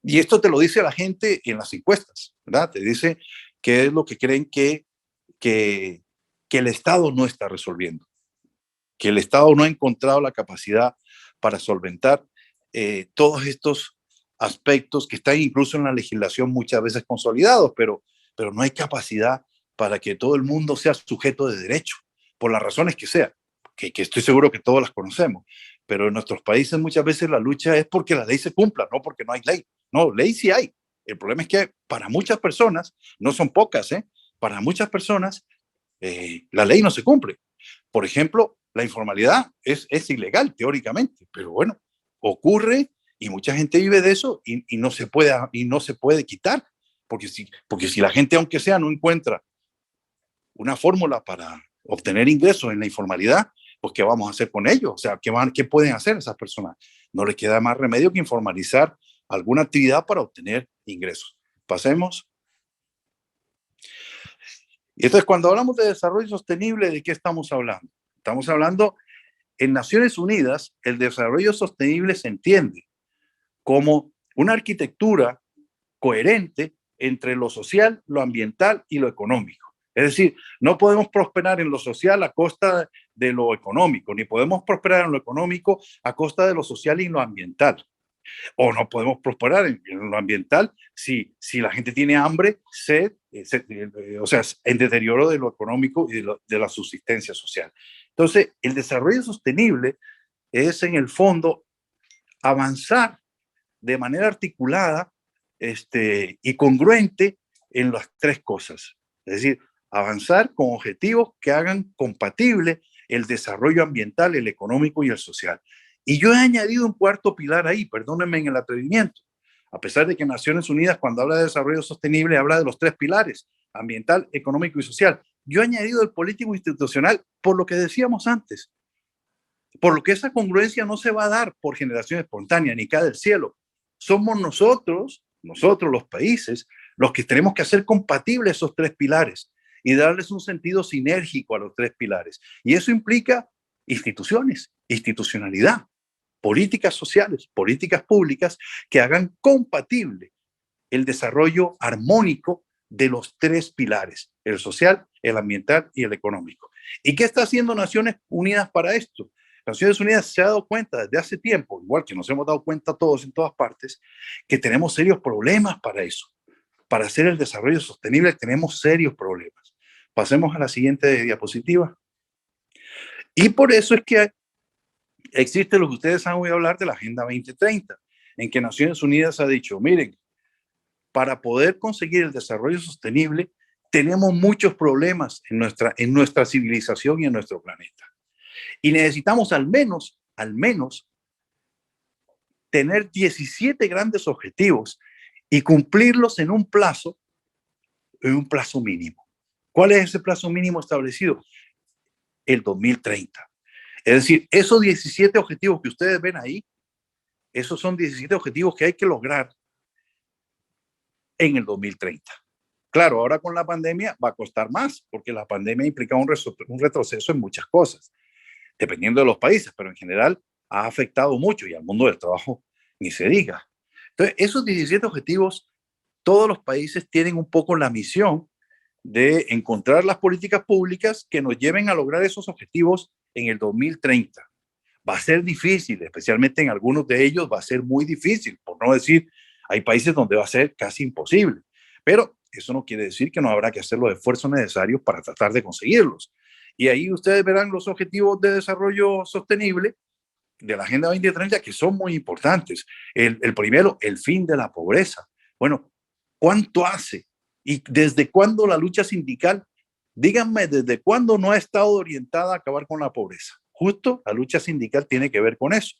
Y esto te lo dice la gente en las encuestas, ¿verdad? Te dice qué es lo que creen que el Estado no está resolviendo, que el Estado no ha encontrado la capacidad para solventar todos estos aspectos que están incluso en la legislación muchas veces consolidados, pero no hay capacidad para que todo el mundo sea sujeto de derecho, por las razones que sea, que estoy seguro que todos las conocemos, pero en nuestros países muchas veces la lucha es porque la ley se cumpla, no porque no hay ley. No, ley sí hay. El problema es que para muchas personas, no son pocas, para muchas personas la ley no se cumple. Por ejemplo, la informalidad es ilegal teóricamente, pero bueno, ocurre y mucha gente vive de eso y no se puede quitar, porque si la gente, aunque sea, no encuentra una fórmula para obtener ingresos en la informalidad, pues ¿qué vamos a hacer con ellos? O sea, ¿qué pueden hacer esas personas? No les queda más remedio que informalizar alguna actividad para obtener ingresos. Pasemos. Y entonces, cuando hablamos de desarrollo sostenible, ¿de qué estamos hablando? Estamos hablando, en Naciones Unidas, el desarrollo sostenible se entiende como una arquitectura coherente entre lo social, lo ambiental y lo económico. Es decir, no podemos prosperar en lo social a costa de lo económico, ni podemos prosperar en lo económico a costa de lo social y lo ambiental. O no podemos prosperar en lo ambiental si la gente tiene hambre, sed, o sea, en deterioro de lo económico y de la subsistencia social. Entonces, el desarrollo sostenible es en el fondo avanzar de manera articulada y congruente en las tres cosas. Es decir, avanzar con objetivos que hagan compatible el desarrollo ambiental, el económico y el social. Y yo he añadido un cuarto pilar ahí, perdónenme en el atrevimiento, a pesar de que Naciones Unidas, cuando habla de desarrollo sostenible, habla de los tres pilares, ambiental, económico y social. Yo he añadido el político institucional por lo que decíamos antes, por lo que esa congruencia no se va a dar por generación espontánea ni cae del cielo. Somos nosotros los países, los que tenemos que hacer compatibles esos tres pilares y darles un sentido sinérgico a los tres pilares. Y eso implica instituciones, institucionalidad, políticas sociales, políticas públicas que hagan compatible el desarrollo armónico de los tres pilares, el social, el ambiental y el económico. ¿Y qué está haciendo Naciones Unidas para esto? Naciones Unidas se ha dado cuenta desde hace tiempo, igual que nos hemos dado cuenta todos en todas partes, que tenemos serios problemas para eso. Para hacer el desarrollo sostenible tenemos serios problemas. Pasemos a la siguiente diapositiva. Y por eso es que existe lo que ustedes han oído hablar de la Agenda 2030, en que Naciones Unidas ha dicho, miren, para poder conseguir el desarrollo sostenible, tenemos muchos problemas en nuestra civilización y en nuestro planeta. Y necesitamos al menos, tener 17 grandes objetivos y cumplirlos en un plazo mínimo. ¿Cuál es ese plazo mínimo establecido? El 2030. Es decir, esos 17 objetivos que ustedes ven ahí, esos son 17 objetivos que hay que lograr en el 2030. Claro, ahora con la pandemia va a costar más, porque la pandemia implica un retroceso en muchas cosas, dependiendo de los países, pero en general ha afectado mucho y al mundo del trabajo ni se diga. Entonces, esos 17 objetivos, todos los países tienen un poco la misión de encontrar las políticas públicas que nos lleven a lograr esos objetivos en el 2030. Va a ser difícil, especialmente en algunos de ellos va a ser muy difícil, por no decir, hay países donde va a ser casi imposible. Pero eso no quiere decir que no habrá que hacer los esfuerzos necesarios para tratar de conseguirlos. Y ahí ustedes verán los objetivos de desarrollo sostenible de la Agenda 2030 que son muy importantes. El primero, el fin de la pobreza. Bueno, ¿cuánto hace? ¿Y desde cuándo la lucha sindical? Díganme, ¿desde cuándo no ha estado orientada a acabar con la pobreza? Justo la lucha sindical tiene que ver con eso,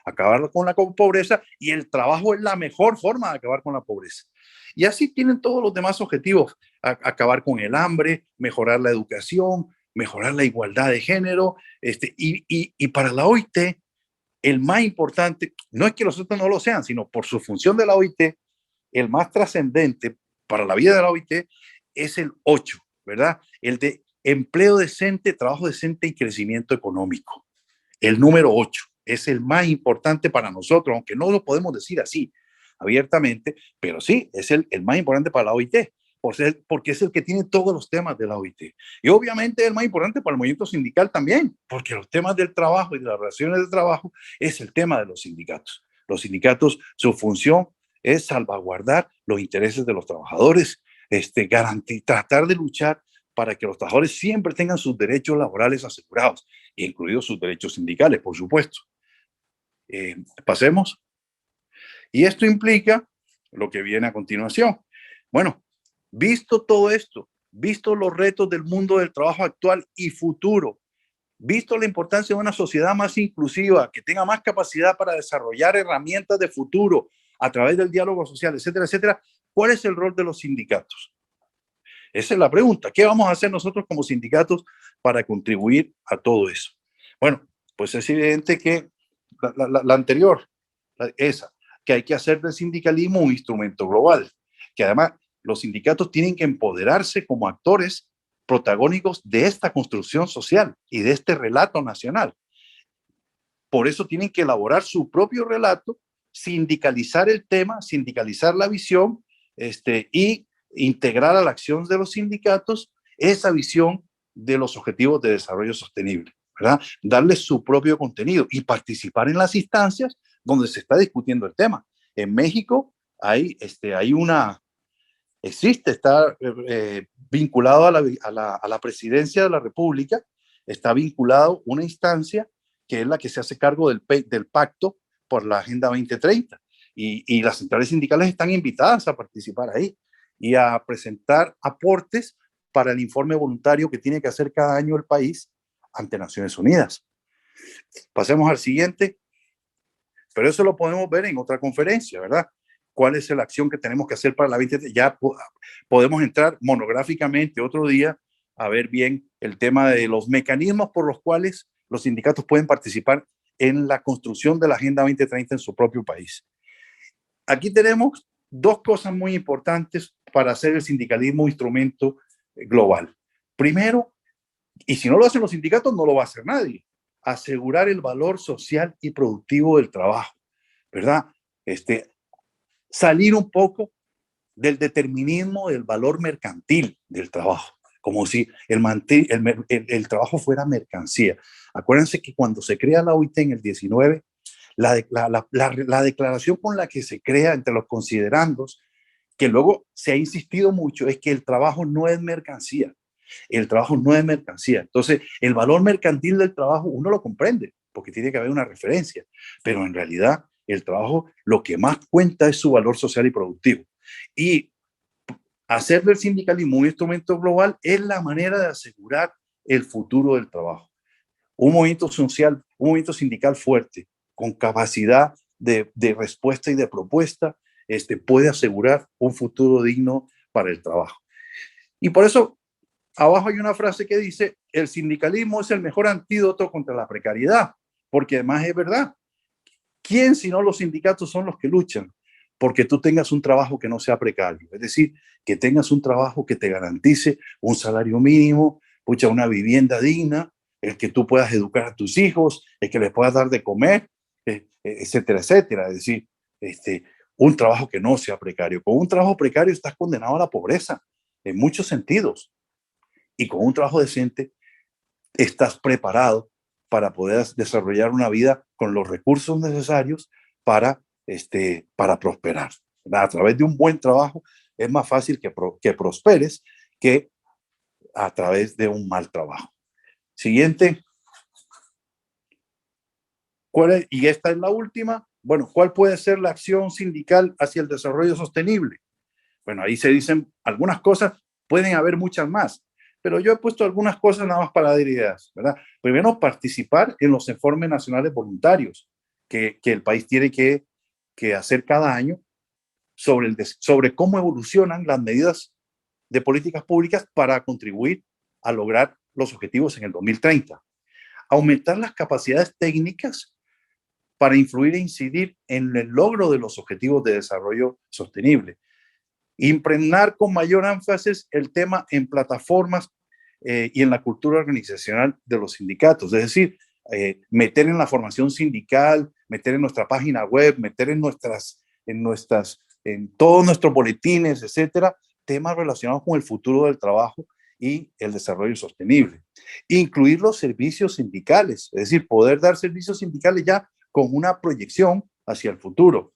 acabar con la pobreza, y el trabajo es la mejor forma de acabar con la pobreza. Y así tienen todos los demás objetivos, acabar con el hambre, mejorar la educación, mejorar la igualdad de género, y para la OIT, el más importante, no es que los otros no lo sean, sino por su función de la OIT, el más trascendente para la vida de la OIT es el 8, ¿verdad? El de empleo decente, trabajo decente y crecimiento económico. El número 8 es el más importante para nosotros, aunque no lo podemos decir así abiertamente, pero sí, es el más importante para la OIT, porque es el que tiene todos los temas de la OIT. Y obviamente es el más importante para el movimiento sindical también, porque los temas del trabajo y de las relaciones de trabajo es el tema de los sindicatos. Los sindicatos, su función es salvaguardar los intereses de los trabajadores, tratar de luchar para que los trabajadores siempre tengan sus derechos laborales asegurados, incluidos sus derechos sindicales, por supuesto. Pasemos. Y esto implica lo que viene a continuación. Bueno, visto todo esto, visto los retos del mundo del trabajo actual y futuro, visto la importancia de una sociedad más inclusiva, que tenga más capacidad para desarrollar herramientas de futuro a través del diálogo social, etcétera, etcétera, ¿cuál es el rol de los sindicatos? Esa es la pregunta. ¿Qué vamos a hacer nosotros como sindicatos para contribuir a todo eso? Bueno, pues es evidente que la anterior, esa, que hay que hacer del sindicalismo un instrumento global, que además los sindicatos tienen que empoderarse como actores protagónicos de esta construcción social y de este relato nacional. Por eso tienen que elaborar su propio relato, sindicalizar el tema, sindicalizar la visión, y integrar a la acción de los sindicatos esa visión de los objetivos de desarrollo sostenible, ¿verdad? Darles su propio contenido y participar en las instancias donde se está discutiendo el tema. En México está vinculado a la presidencia de la República, está vinculado una instancia que es la que se hace cargo del pacto por la Agenda 2030. Y las centrales sindicales están invitadas a participar ahí y a presentar aportes para el informe voluntario que tiene que hacer cada año el país ante Naciones Unidas. Pasemos al siguiente. Pero eso lo podemos ver en otra conferencia, ¿verdad? ¿Cuál es la acción que tenemos que hacer para la 2030? Ya podemos entrar monográficamente otro día a ver bien el tema de los mecanismos por los cuales los sindicatos pueden participar en la construcción de la Agenda 2030 en su propio país. Aquí tenemos dos cosas muy importantes para hacer el sindicalismo un instrumento global. Primero, y si no lo hacen los sindicatos, no lo va a hacer nadie, asegurar el valor social y productivo del trabajo, ¿verdad? Salir un poco del determinismo del valor mercantil del trabajo, como si el trabajo fuera mercancía. Acuérdense que cuando se crea la OIT en el 19, la declaración con la que se crea entre los considerandos, que luego se ha insistido mucho, es que el trabajo no es mercancía. El trabajo no es mercancía. Entonces, el valor mercantil del trabajo uno lo comprende, porque tiene que haber una referencia, pero en realidad el trabajo lo que más cuenta es su valor social y productivo. Y hacer del sindicalismo un instrumento global es la manera de asegurar el futuro del trabajo. Un movimiento social, un movimiento sindical fuerte, con capacidad de respuesta y de propuesta, puede asegurar un futuro digno para el trabajo. Y por eso, abajo hay una frase que dice, el sindicalismo es el mejor antídoto contra la precariedad, porque además es verdad. ¿Quién, si no los sindicatos, son los que luchan porque tú tengas un trabajo que no sea precario, es decir, que tengas un trabajo que te garantice un salario mínimo, pucha, una vivienda digna, el que tú puedas educar a tus hijos, el que les puedas dar de comer, etcétera, etcétera. Es decir, un trabajo que no sea precario. Con un trabajo precario estás condenado a la pobreza, en muchos sentidos. Y con un trabajo decente estás preparado para poder desarrollar una vida con los recursos necesarios para prosperar. A través de un buen trabajo es más fácil que prosperes que a través de un mal trabajo. Siguiente. Y esta es la última. Bueno, ¿cuál puede ser la acción sindical hacia el desarrollo sostenible? Bueno, ahí se dicen algunas cosas, pueden haber muchas más, pero yo he puesto algunas cosas nada más para dar ideas, ¿verdad? Primero, participar en los informes nacionales voluntarios que el país tiene que hacer cada año sobre cómo evolucionan las medidas de políticas públicas para contribuir a lograr los objetivos en el 2030. Aumentar las capacidades técnicas para influir e incidir en el logro de los objetivos de desarrollo sostenible. Impregnar con mayor énfasis el tema en plataformas y en la cultura organizacional de los sindicatos, es decir, meter en la formación sindical, meter en nuestra página web, meter en todos nuestros boletines, etcétera, temas relacionados con el futuro del trabajo y el desarrollo sostenible. Incluir los servicios sindicales, es decir, poder dar servicios sindicales ya con una proyección hacia el futuro.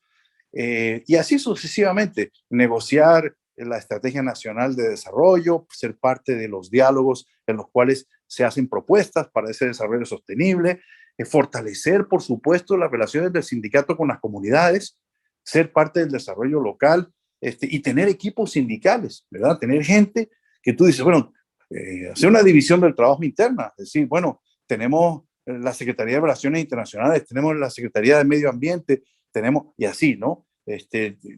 Y así sucesivamente, negociar la Estrategia Nacional de Desarrollo, ser parte de los diálogos en los cuales se hacen propuestas para ese desarrollo sostenible, fortalecer, por supuesto, las relaciones del sindicato con las comunidades, ser parte del desarrollo local y tener equipos sindicales, ¿verdad? Tener gente que tú dices, bueno, hacer una división del trabajo interna, es decir, bueno, tenemos la Secretaría de Relaciones Internacionales, tenemos la Secretaría de Medio Ambiente, tenemos, y así, ¿no?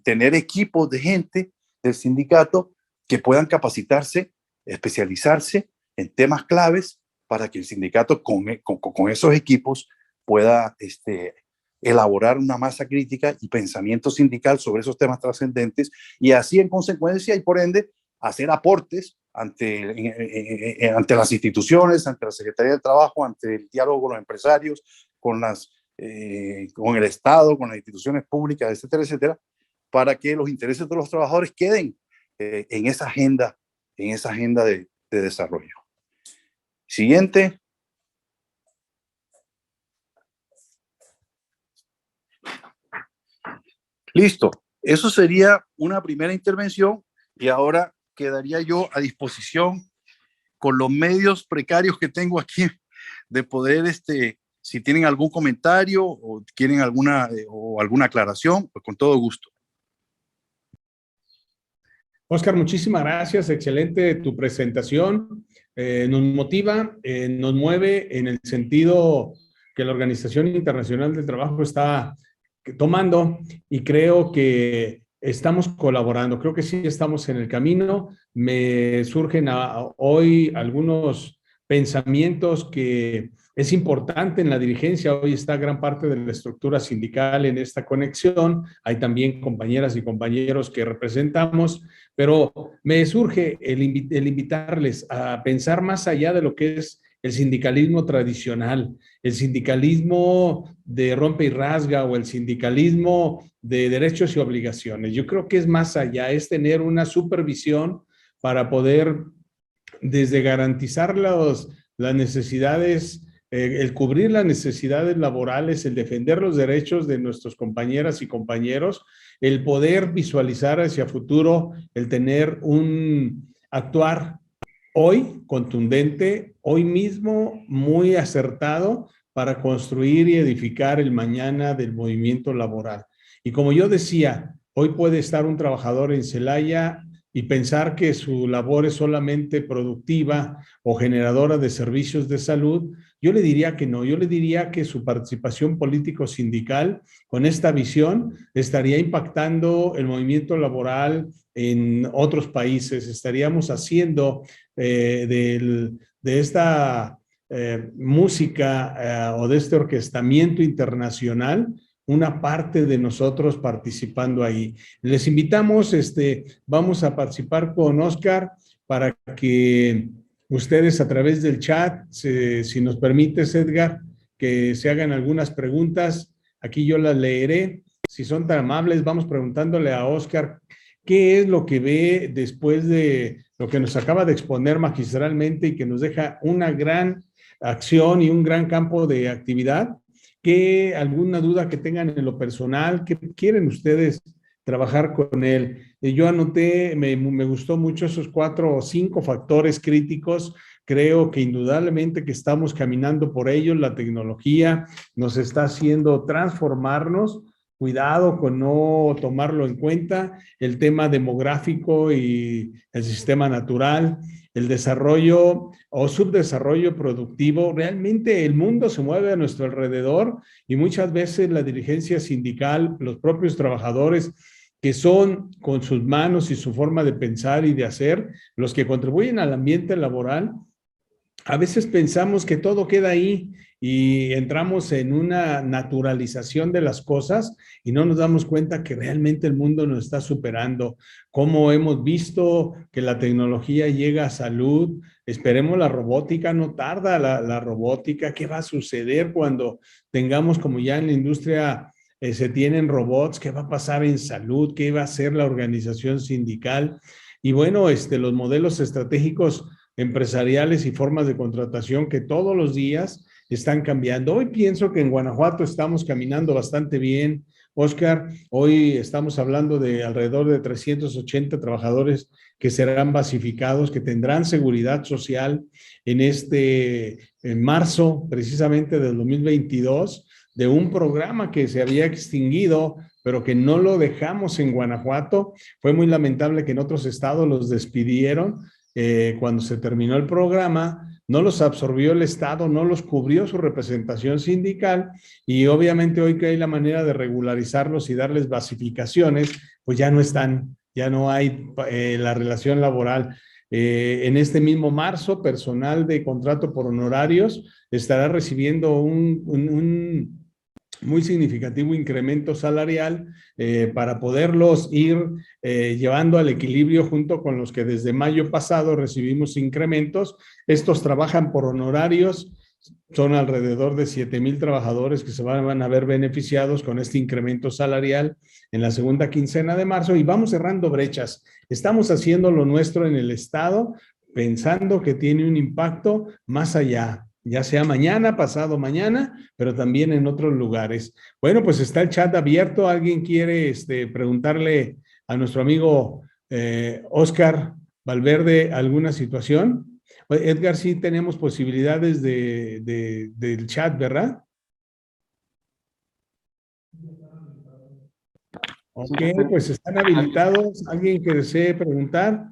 Tener equipos de gente del sindicato que puedan capacitarse, especializarse en temas claves para que el sindicato con esos equipos pueda elaborar una masa crítica y pensamiento sindical sobre esos temas trascendentes y así en consecuencia y por ende hacer aportes ante las instituciones, ante la Secretaría del Trabajo, ante el diálogo con los empresarios, con el Estado, con las instituciones públicas, etcétera, etcétera, para que los intereses de los trabajadores queden en esa agenda de desarrollo. Siguiente. Listo. Eso sería una primera intervención y ahora quedaría yo a disposición con los medios precarios que tengo aquí de poder, si tienen algún comentario o quieren alguna aclaración, pues con todo gusto. Oscar, muchísimas gracias. Excelente tu presentación. Nos motiva, nos mueve en el sentido que la Organización Internacional del Trabajo está tomando y creo que estamos colaborando. Creo que sí estamos en el camino. Me surgen hoy algunos pensamientos que es importante en la dirigencia. Hoy está gran parte de la estructura sindical en esta conexión. Hay también compañeras y compañeros que representamos, pero me surge el invitarles a pensar más allá de lo que es el sindicalismo tradicional, el sindicalismo de rompe y rasga o el sindicalismo de derechos y obligaciones. Yo creo que es más allá, es tener una supervisión para poder desde garantizar las necesidades, el cubrir las necesidades laborales, el defender los derechos de nuestros compañeras y compañeros, el poder visualizar hacia futuro, el tener un actuar hoy contundente, hoy mismo muy acertado para construir y edificar el mañana del movimiento laboral. Y como yo decía, hoy puede estar un trabajador en Celaya y pensar que su labor es solamente productiva o generadora de servicios de salud, yo le diría que no, yo le diría que su participación político-sindical con esta visión estaría impactando el movimiento laboral en otros países, estaríamos haciendo de esta música o de este orquestamiento internacional una parte de nosotros participando ahí. Les invitamos, vamos a participar con Oscar para que ustedes a través del chat, si nos permites, Edgar, que se hagan algunas preguntas. Aquí yo las leeré. Si son tan amables, vamos preguntándole a Oscar qué es lo que ve después de lo que nos acaba de exponer magistralmente y que nos deja una gran acción y un gran campo de actividad. ¿Qué alguna duda que tengan en lo personal? ¿Qué quieren ustedes trabajar con él? Yo anoté, me gustó mucho esos 4 o 5 factores críticos. Creo que indudablemente que estamos caminando por ellos. La tecnología nos está haciendo transformarnos. Cuidado con no tomarlo en cuenta. El tema demográfico y el sistema natural, el desarrollo o subdesarrollo productivo. Realmente el mundo se mueve a nuestro alrededor y muchas veces la dirigencia sindical, los propios trabajadores, que son con sus manos y su forma de pensar y de hacer, los que contribuyen al ambiente laboral, a veces pensamos que todo queda ahí y entramos en una naturalización de las cosas y no nos damos cuenta que realmente el mundo nos está superando. Como hemos visto que la tecnología llega a salud, esperemos la robótica, no tarda la robótica. ¿Qué va a suceder cuando tengamos, como ya en la industria se tienen robots? ¿Qué va a pasar en salud? ¿Qué va a hacer la organización sindical? Y bueno, los modelos estratégicos empresariales y formas de contratación que todos los días están cambiando. Hoy pienso que en Guanajuato estamos caminando bastante bien, Oscar. Hoy estamos hablando de alrededor de 380 trabajadores que serán basificados, que tendrán seguridad social en marzo precisamente del 2022, de un programa que se había extinguido, pero que no lo dejamos en Guanajuato. Fue muy lamentable que en otros estados los despidieron. Cuando se terminó el programa, no los absorbió el Estado, no los cubrió su representación sindical y obviamente hoy que hay la manera de regularizarlos y darles basificaciones, pues ya no están, ya no hay la relación laboral. En este mismo marzo, personal de contrato por honorarios estará recibiendo un muy significativo incremento salarial para poderlos ir llevando al equilibrio junto con los que desde mayo pasado recibimos incrementos. Estos trabajan por honorarios, son alrededor de 7,000 trabajadores que se van a ver beneficiados con este incremento salarial en la segunda quincena de marzo y vamos cerrando brechas. Estamos haciendo lo nuestro en el Estado pensando que tiene un impacto más allá, ya sea mañana, pasado mañana, pero también en otros lugares. Bueno, pues está el chat abierto. ¿Alguien quiere preguntarle a nuestro amigo Oscar Valverde alguna situación? Edgar, sí tenemos posibilidades del chat, ¿verdad? Ok, pues están habilitados. ¿Alguien que desee preguntar?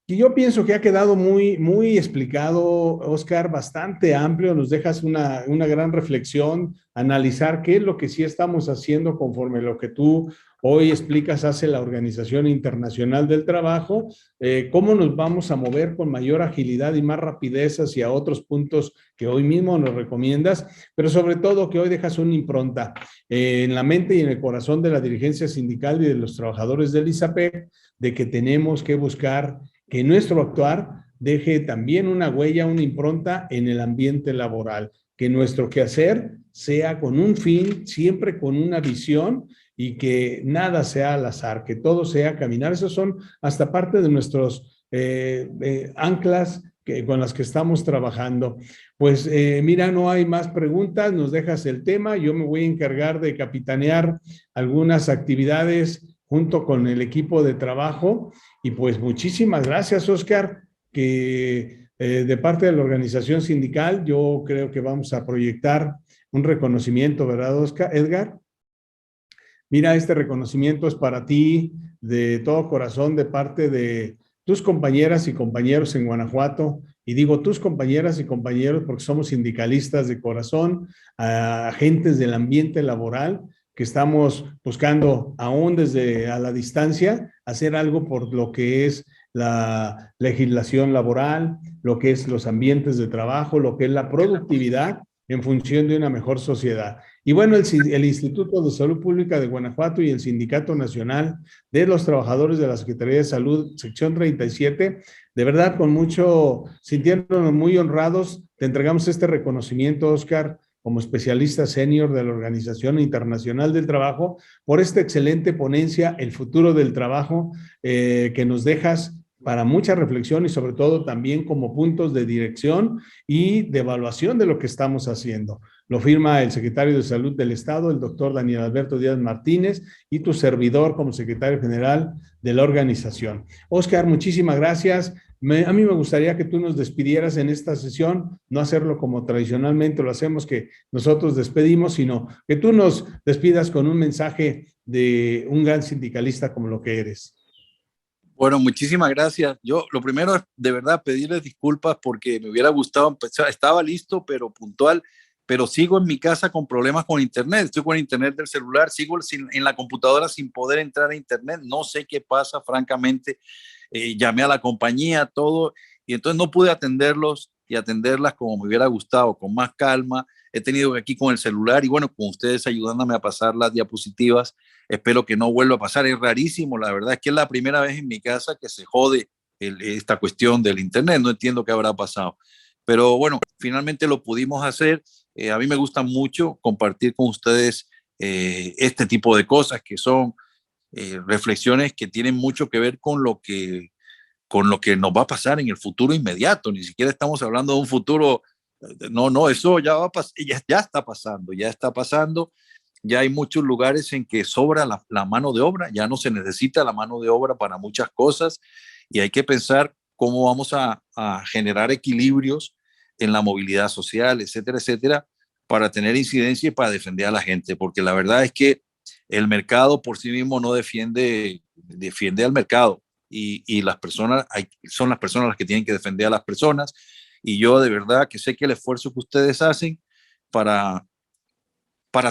Y yo pienso que ha quedado muy, muy explicado, Oscar, bastante amplio. Nos dejas una gran reflexión, analizar qué es lo que sí estamos haciendo conforme a lo que tú hoy explicas hace la Organización Internacional del Trabajo, cómo nos vamos a mover con mayor agilidad y más rapidez hacia otros puntos que hoy mismo nos recomiendas, pero sobre todo que hoy dejas una impronta en la mente y en el corazón de la dirigencia sindical y de los trabajadores del ISAPEC, de que tenemos que buscar que nuestro actuar deje también una huella, una impronta en el ambiente laboral, que nuestro quehacer sea con un fin, siempre con una visión y que nada sea al azar, que todo sea caminar. Esos son hasta parte de nuestros anclas con las que estamos trabajando. Pues mira, no hay más preguntas, nos dejas el tema, yo me voy a encargar de capitanear algunas actividades junto con el equipo de trabajo y pues muchísimas gracias, Oscar, que de parte de la organización sindical yo creo que vamos a proyectar un reconocimiento, ¿verdad, Oscar? Edgar? Mira, este reconocimiento es para ti de todo corazón de parte de tus compañeras y compañeros en Guanajuato. Y digo tus compañeras y compañeros porque somos sindicalistas de corazón, agentes del ambiente laboral, que estamos buscando aún desde a la distancia hacer algo por lo que es la legislación laboral, lo que es los ambientes de trabajo, lo que es la productividad en función de una mejor sociedad. Y bueno, el Instituto de Salud Pública de Guanajuato y el Sindicato Nacional de los Trabajadores de la Secretaría de Salud, sección 37, de verdad, sintiéndonos muy honrados, te entregamos este reconocimiento, Oscar, como especialista senior de la Organización Internacional del Trabajo, por esta excelente ponencia, El futuro del trabajo, que nos dejas para mucha reflexión y sobre todo también como puntos de dirección y de evaluación de lo que estamos haciendo. Lo firma el secretario de Salud del Estado, el doctor Daniel Alberto Díaz Martínez, y tu servidor como secretario general de la organización. Oscar, muchísimas gracias. A mí me gustaría que tú nos despidieras en esta sesión, no hacerlo como tradicionalmente lo hacemos, que nosotros despedimos, sino que tú nos despidas con un mensaje de un gran sindicalista como lo que eres. Bueno, muchísimas gracias. Yo lo primero es de verdad pedirles disculpas porque me hubiera gustado empezar, estaba listo pero puntual, pero sigo en mi casa con problemas con internet, estoy con internet del celular, sigo en la computadora sin poder entrar a internet, no sé qué pasa, francamente, llamé a la compañía, todo, y entonces no pude atenderlos y atenderlas como me hubiera gustado, con más calma. He tenido que aquí con el celular y bueno, con ustedes ayudándome a pasar las diapositivas. Espero que no vuelva a pasar. Es rarísimo, la verdad es que es la primera vez en mi casa que se jode esta cuestión del internet. No entiendo qué habrá pasado. Pero bueno, finalmente lo pudimos hacer. A mí me gusta mucho compartir con ustedes este tipo de cosas que son reflexiones que tienen mucho que ver con lo que nos va a pasar en el futuro inmediato. Ni siquiera estamos hablando de un futuro. No, no, eso ya va a ya está pasando, ya está pasando. Ya hay muchos lugares en que sobra la mano de obra, ya no se necesita la mano de obra para muchas cosas y hay que pensar cómo vamos a generar equilibrios en la movilidad social, etcétera, etcétera, para tener incidencia y para defender a la gente, porque la verdad es que el mercado por sí mismo no defiende al mercado y las personas son las personas las que tienen que defender a las personas y yo de verdad que sé que el esfuerzo que ustedes hacen para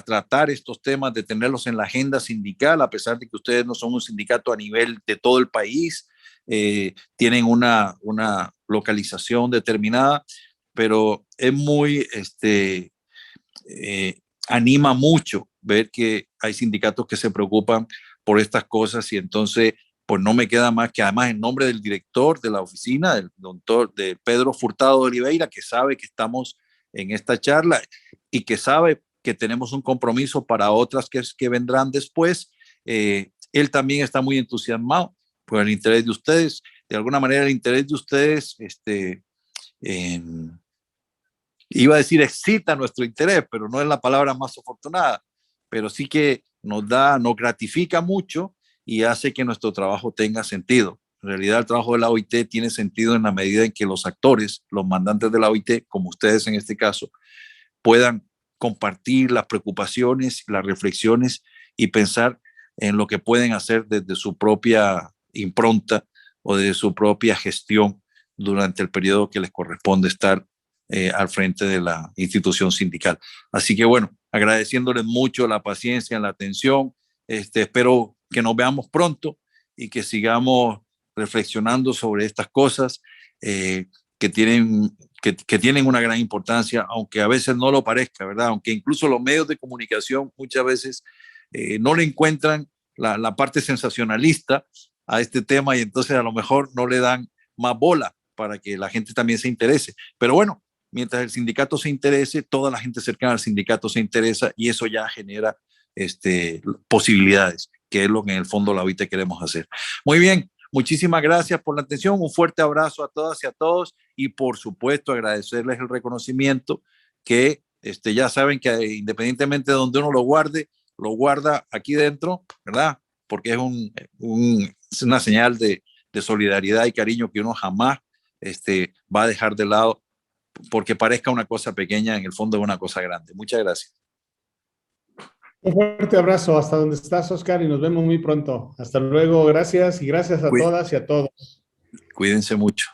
tratar estos temas, de tenerlos en la agenda sindical, a pesar de que ustedes no son un sindicato a nivel de todo el país, tienen una localización determinada, pero es muy, anima mucho ver que hay sindicatos que se preocupan por estas cosas y entonces pues no me queda más que además en nombre del director de la oficina, del doctor de Pedro Furtado de Oliveira, que sabe que estamos en esta charla y que sabe que tenemos un compromiso para otras que vendrán después. Él también está muy entusiasmado por el interés de ustedes. De alguna manera el interés de ustedes, iba a decir excita nuestro interés, pero no es la palabra más afortunada, pero sí que nos gratifica mucho y hace que nuestro trabajo tenga sentido. En realidad el trabajo de la OIT tiene sentido en la medida en que los actores, los mandantes de la OIT, como ustedes en este caso, puedan compartir las preocupaciones, las reflexiones y pensar en lo que pueden hacer desde su propia impronta o desde su propia gestión durante el periodo que les corresponde estar al frente de la institución sindical. Así que bueno, agradeciéndoles mucho la paciencia, la atención, espero que nos veamos pronto y que sigamos reflexionando sobre estas cosas que tienen una gran importancia, aunque a veces no lo parezca, ¿verdad? Aunque incluso los medios de comunicación muchas veces no le encuentran la parte sensacionalista a este tema y entonces a lo mejor no le dan más bola para que la gente también se interese. Pero bueno, mientras el sindicato se interese, toda la gente cercana al sindicato se interesa y eso ya genera posibilidades, que es lo que en el fondo la OIT queremos hacer. Muy bien, muchísimas gracias por la atención, un fuerte abrazo a todas y a todos y por supuesto agradecerles el reconocimiento que ya saben que independientemente de donde uno lo guarda aquí dentro, ¿verdad? Porque es una señal de solidaridad y cariño que uno jamás va a dejar de lado porque parezca una cosa pequeña, en el fondo es una cosa grande. Muchas gracias. Un fuerte abrazo hasta donde estás, Oscar, y nos vemos muy pronto. Hasta luego, gracias y gracias a todas y a todos. Cuídense mucho.